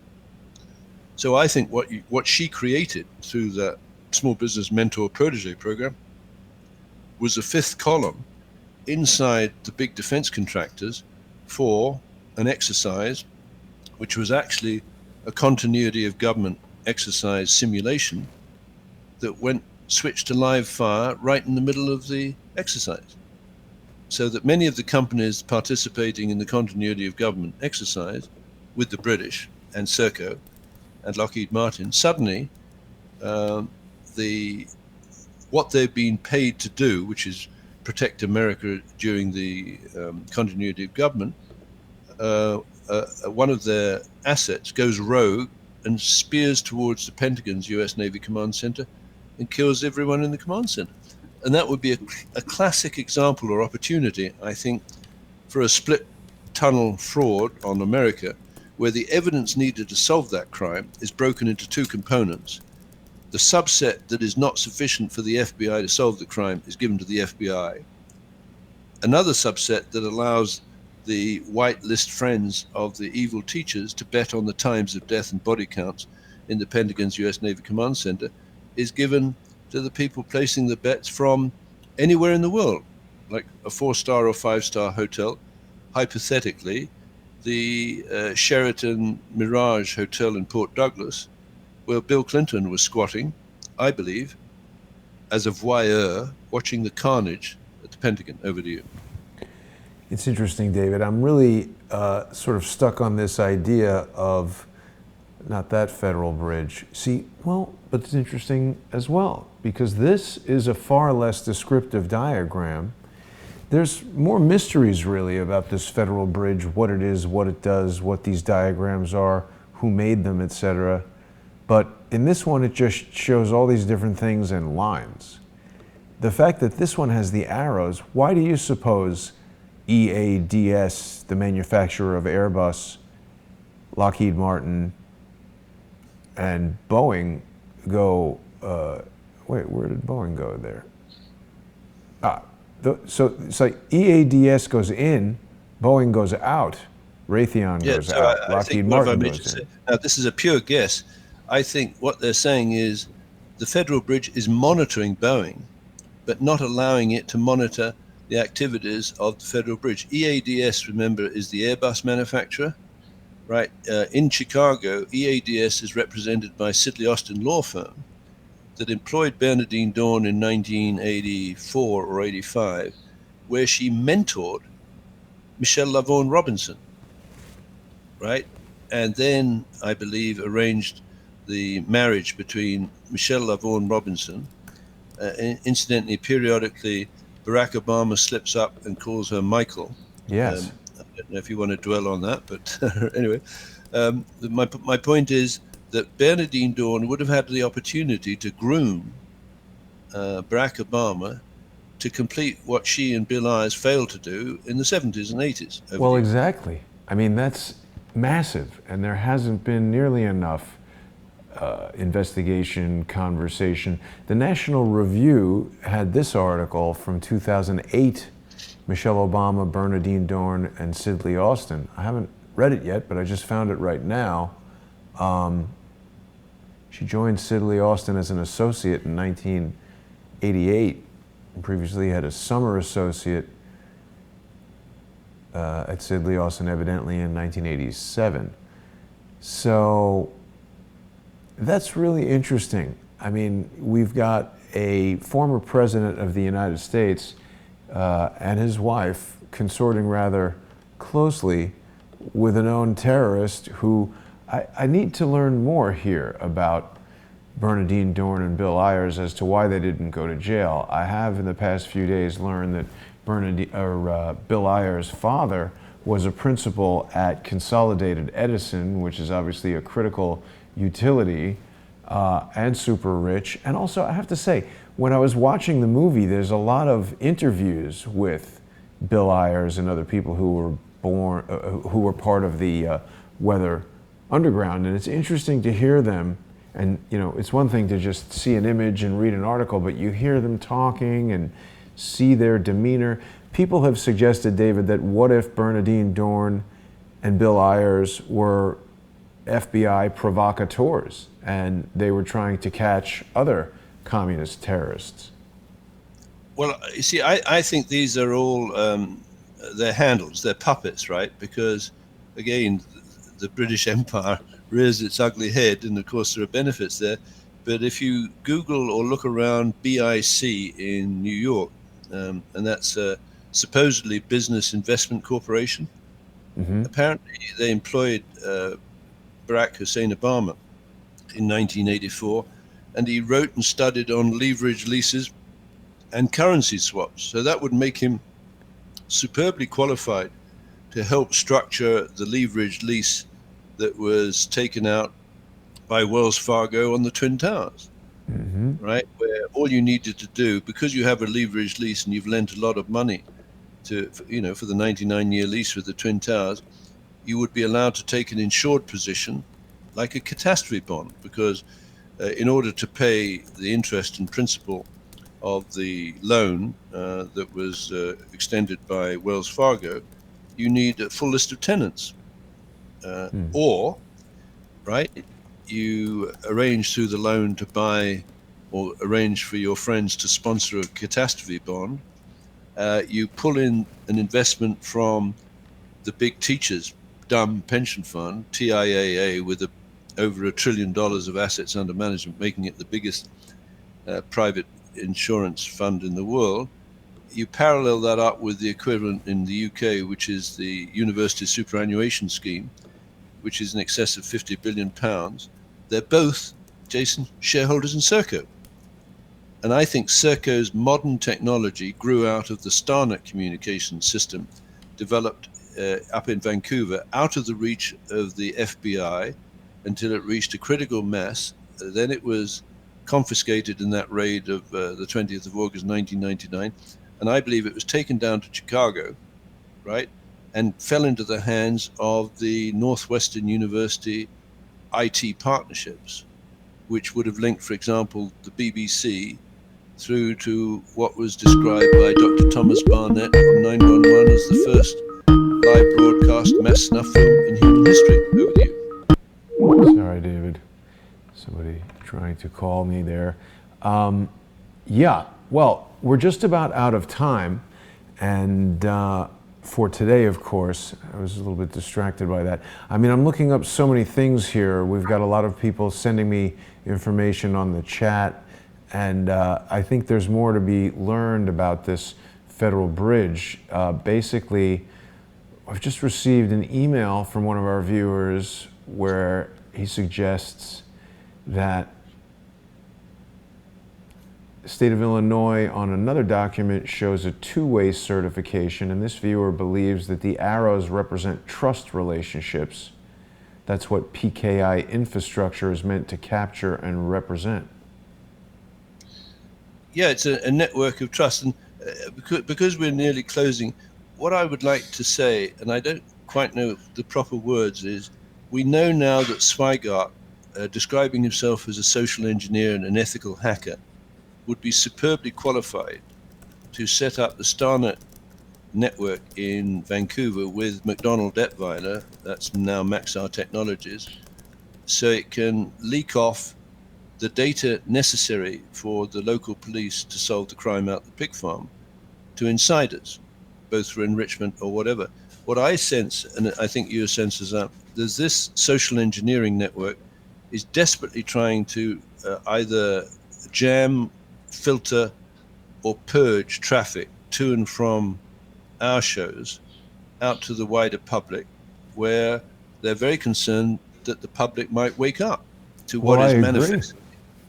[SPEAKER 2] So I think what she created through that Small Business Mentor Protege program was a fifth column inside the big defense contractors for an exercise which was actually a continuity of government exercise simulation that switched to live fire right in the middle of the exercise. So that many of the companies participating in the continuity of government exercise with the British and Serco and Lockheed Martin, suddenly what they've been paid to do, which is protect America during the continuity of government, one of their assets goes rogue and spears towards the Pentagon's US Navy Command Center and kills everyone in the command center. And that would be a classic example or opportunity, I think, for a split tunnel fraud on America, where the evidence needed to solve that crime is broken into two components. The subset that is not sufficient for the FBI to solve the crime is given to the FBI. Another subset that allows the whitelist friends of the evil teachers to bet on the times of death and body counts in the Pentagon's US Navy Command Center is given to the people placing the bets from anywhere in the world, like a 4-star or 5-star hotel, hypothetically, the Sheraton Mirage Hotel in Port Douglas, where Bill Clinton was squatting, I believe, as a voyeur watching the carnage at the Pentagon. Over to you.
[SPEAKER 1] It's interesting, David. I'm really sort of stuck on this idea of not that Federal Bridge. See, well, but it's interesting as well, because this is a far less descriptive diagram. There's more mysteries really about this Federal Bridge, what it is, what it does, what these diagrams are, who made them, etc. But in this one, it just shows all these different things in lines. The fact that this one has the arrows, why do you suppose EADS, the manufacturer of Airbus, Lockheed Martin, and Boeing go, wait, where did Boeing go there? So it's like EADS goes in, Boeing goes out, Raytheon goes out, Lockheed Martin goes in.
[SPEAKER 2] Now, this is a pure guess. I think what they're saying is the Federal Bridge is monitoring Boeing, but not allowing it to monitor the activities of the Federal Bridge. EADS, remember, is the Airbus manufacturer, right? In Chicago, EADS is represented by Sidley Austin Law Firm that employed Bernadine Dawn in 1984 or 85, where she mentored Michelle LaVaughn Robinson, right? And then, I believe, arranged the marriage between Michelle LaVaughn Robinson. Incidentally, periodically, Barack Obama slips up and calls her Michael.
[SPEAKER 1] Yes.
[SPEAKER 2] I don't know if you want to dwell on that, but anyway, my point is that Bernadine Dawn would have had the opportunity to groom Barack Obama to complete what she and Bill Ayers failed to do in the 70s and 80s.
[SPEAKER 1] Well, exactly. I mean, that's massive, and there hasn't been nearly enough investigation, conversation. The National Review had this article from 2008, Michelle Obama, Bernadine Dawn, and Sidley Austin. I haven't read it yet, but I just found it right now. She joined Sidley Austin as an associate in 1988, and previously had a summer associate at Sidley Austin, evidently in 1987. So that's really interesting. I mean, we've got a former president of the United States and his wife consorting rather closely with a known terrorist who I need to learn more here about Bernadine Dawn and Bill Ayers as to why they didn't go to jail. I have in the past few days learned that Bill Ayers' father was a principal at Consolidated Edison, which is obviously a critical utility and super rich. And also, I have to say, when I was watching the movie, there's a lot of interviews with Bill Ayers and other people who were part of the Weather Underground, and it's interesting to hear them. And you know, it's one thing to just see an image and read an article, but you hear them talking and see their demeanor. People have suggested, David, that what if Bernadine Dawn and Bill Ayers were FBI provocateurs and they were trying to catch other communist terrorists?
[SPEAKER 2] Well, you see, I think these are all they're handles, they're puppets, right? Because again, the British Empire rears its ugly head, and of course there are benefits there. But if you Google or look around BIC in New York, and that's supposedly Business Investment Corporation, apparently they employed Barack Hussein Obama in 1984, and he wrote and studied on leverage leases and currency swaps. So that would make him superbly qualified to help structure the leveraged lease that was taken out by Wells Fargo on the Twin Towers, right? Where all you needed to do, because you have a leveraged lease and you've lent a lot of money to, you know, for the 99-year lease with the Twin Towers, you would be allowed to take an insured position like a catastrophe bond, because in order to pay the interest and principal of the loan that was extended by Wells Fargo, you need a full list of tenants. Or, right, you arrange through the loan to buy or arrange for your friends to sponsor a catastrophe bond. You pull in an investment from the big teachers' dumb pension fund, TIAA, with over $1 trillion of assets under management, making it the biggest private insurance fund in the world. you parallel that up with the equivalent in the UK, which is the university superannuation scheme, which is in excess of £50 billion. They're both, Jason, shareholders in Serco. And I think Serco's modern technology grew out of the Starnet communication system developed up in Vancouver, out of the reach of the FBI until it reached a critical mass. Then it was confiscated in that raid of the 20th of August 1999. And I believe it was taken down to Chicago, right, and fell into the hands of the Northwestern University IT partnerships, which would have linked, for example, the BBC through to what was described by Dr. Thomas Barnett from 911 as the first live broadcast mass snuff film in human history. Over to you.
[SPEAKER 1] Sorry, David. Somebody trying to call me there. Yeah, well, we're just about out of time. And for today, of course, I was a little bit distracted by that. I mean, I'm looking up so many things here. We've got a lot of people sending me information on the chat. And I think there's more to be learned about this federal bridge. Basically, I've just received an email from one of our viewers where he suggests that the state of Illinois on another document shows a two-way certification, and this viewer believes that the arrows represent trust relationships. That's what PKI infrastructure is meant to capture and represent.
[SPEAKER 2] Yeah, it's a network of trust. And because we're nearly closing, what I would like to say, and I don't quite know the proper words, is we know now that Zweigart, describing himself as a social engineer and an ethical hacker, would be superbly qualified to set up the Starnet network in Vancouver with McDonald Detweiler, that's now Maxar Technologies, so it can leak off the data necessary for the local police to solve the crime out the pig farm to insiders, both for enrichment or whatever. What I sense, and I think you sense as that, there's this social engineering network is desperately trying to either jam, filter, or purge traffic to and from our shows out to the wider public, where they're very concerned that the public might wake up to what is manifesting.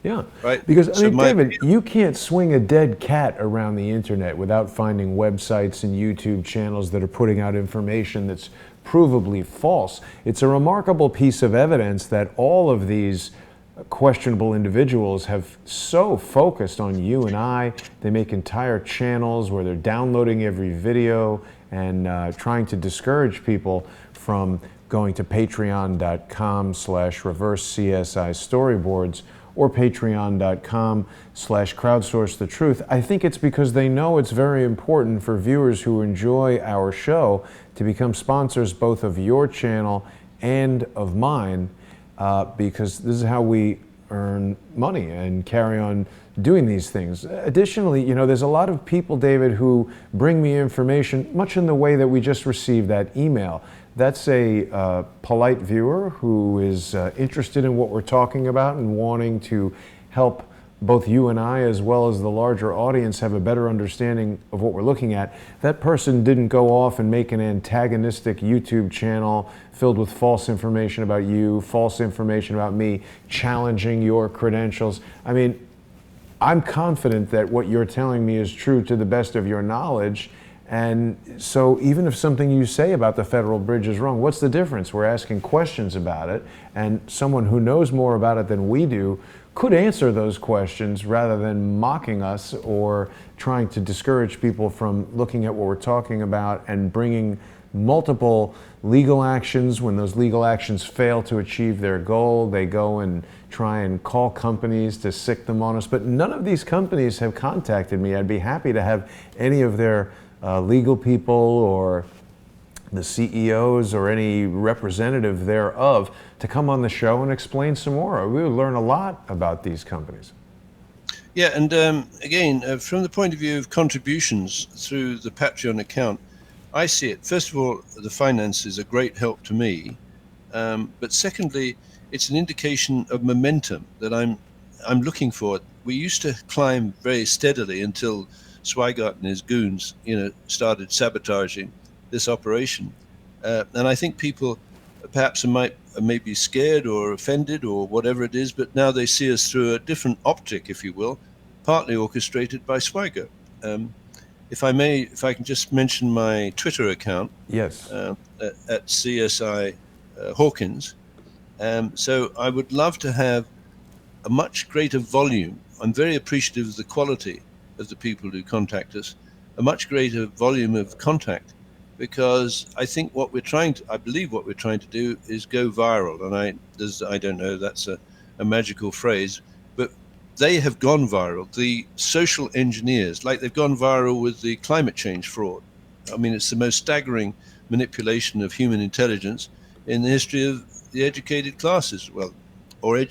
[SPEAKER 1] Yeah,
[SPEAKER 2] right.
[SPEAKER 1] Because I mean, David, you can't swing a dead cat around the internet without finding websites and YouTube channels that are putting out information that's provably false. It's a remarkable piece of evidence that all of these questionable individuals have so focused on you and I. They make entire channels where they're downloading every video and trying to discourage people from going to patreon.com/reverse-CSI storyboards or patreon.com/crowdsource the truth. I think it's because they know it's very important for viewers who enjoy our show to become sponsors both of your channel and of mine, because this is how we earn money and carry on doing these things. Additionally, you know, there's a lot of people, David, who bring me information much in the way that we just received that email. That's a polite viewer who is interested in what we're talking about and wanting to help both you and I, as well as the larger audience, have a better understanding of what we're looking at. That person didn't go off and make an antagonistic YouTube channel filled with false information about you, false information about me, challenging your credentials. I mean, I'm confident that what you're telling me is true to the best of your knowledge. And so even if something you say about the federal bridge is wrong, what's the difference? We're asking questions about it, and someone who knows more about it than we do could answer those questions rather than mocking us or trying to discourage people from looking at what we're talking about and bringing multiple legal actions. When those legal actions fail to achieve their goal, they go and try and call companies to sick them on us. But none of these companies have contacted me. I'd be happy to have any of their legal people or the CEOs or any representative thereof to come on the show and explain some more. We would learn a lot about these companies.
[SPEAKER 2] Yeah, and again, from the point of view of contributions through the Patreon account, I see it. First of all, the finance is a great help to me, but secondly, it's an indication of momentum that I'm looking for. We used to climb very steadily until Swigart and his goons, started sabotaging this operation. And I think people perhaps may be scared or offended or whatever it is, but now they see us through a different optic, if you will, partly orchestrated by Swigart. If I can just mention my Twitter account.
[SPEAKER 1] Yes.
[SPEAKER 2] At CSI Hawkins. So I would love to have a much greater volume. I'm very appreciative of the quality of the people who contact us, a much greater volume of contact, because I believe what we're trying to do is go viral. And I don't know, that's a magical phrase, but they have gone viral. The social engineers, like they've gone viral with the climate change fraud. I mean, it's the most staggering manipulation of human intelligence in the history of the educated classes, or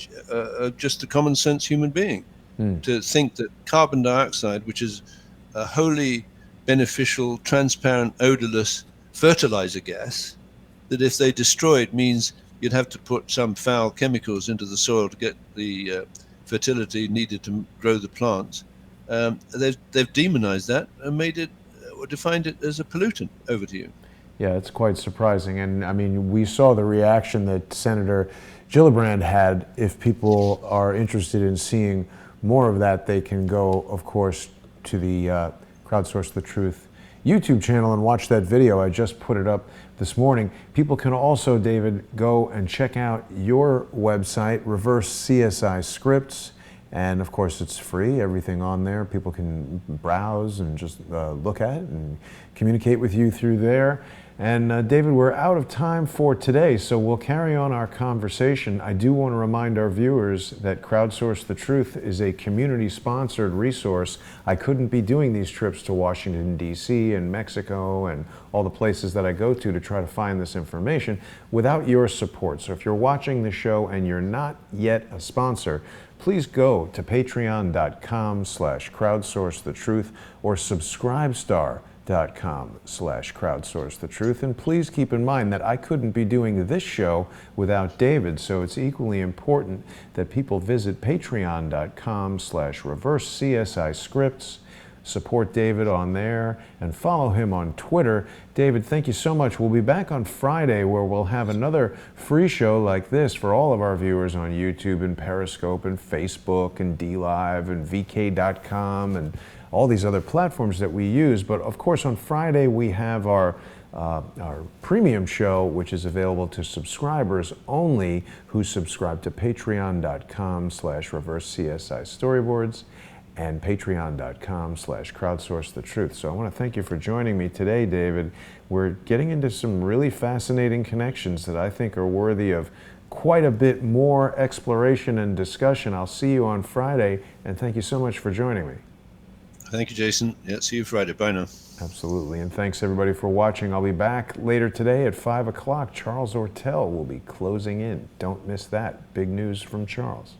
[SPEAKER 2] just the common sense human being, to think that carbon dioxide, which is a wholly beneficial, transparent, odorless fertilizer gas, that if they destroy it means you'd have to put some foul chemicals into the soil to get the fertility needed to grow the plants. They've demonized that and made it, or defined it as a pollutant. Over to you.
[SPEAKER 1] Yeah, it's quite surprising. And I mean, we saw the reaction that Senator Gillibrand had. If people are interested in seeing more of that, they can go, of course, to the Crowdsource the Truth YouTube channel and watch that video. I just put it up this morning. People can also, David, go and check out your website, Reverse CSI Scripts. And of course, it's free, everything on there. People can browse and just look at it and communicate with you through there. And David, we're out of time for today, so we'll carry on our conversation. I do want to remind our viewers that Crowdsource the Truth is a community-sponsored resource. I couldn't be doing these trips to Washington, D.C. and Mexico and all the places that I go to try to find this information without your support. So if you're watching the show and you're not yet a sponsor, please go to patreon.com/crowdsourcethetruth or subscribestar.com/crowdsourcethetruth. And please keep in mind that I couldn't be doing this show without David, so it's equally important that people visit patreon.com/reversecsi-scripts, support David on there, and follow him on Twitter. David, thank you so much. We'll be back on Friday where we'll have another free show like this for all of our viewers on YouTube and Periscope and Facebook and DLive and VK.com and all these other platforms that we use. But of course, on Friday we have our premium show, which is available to subscribers only who subscribe to patreon.com/reversecsi-storyboards and patreon.com/crowdsourcethetruth. So I want to thank you for joining me today, David. We're getting into some really fascinating connections that I think are worthy of quite a bit more exploration and discussion. I'll see you on Friday, and thank you so much for joining me.
[SPEAKER 2] Thank you, Jason. Yeah, see you Friday. Bye now.
[SPEAKER 1] Absolutely, and thanks everybody for watching. I'll be back later today at 5 o'clock. Charles Ortel will be closing in. Don't miss that. Big news from Charles.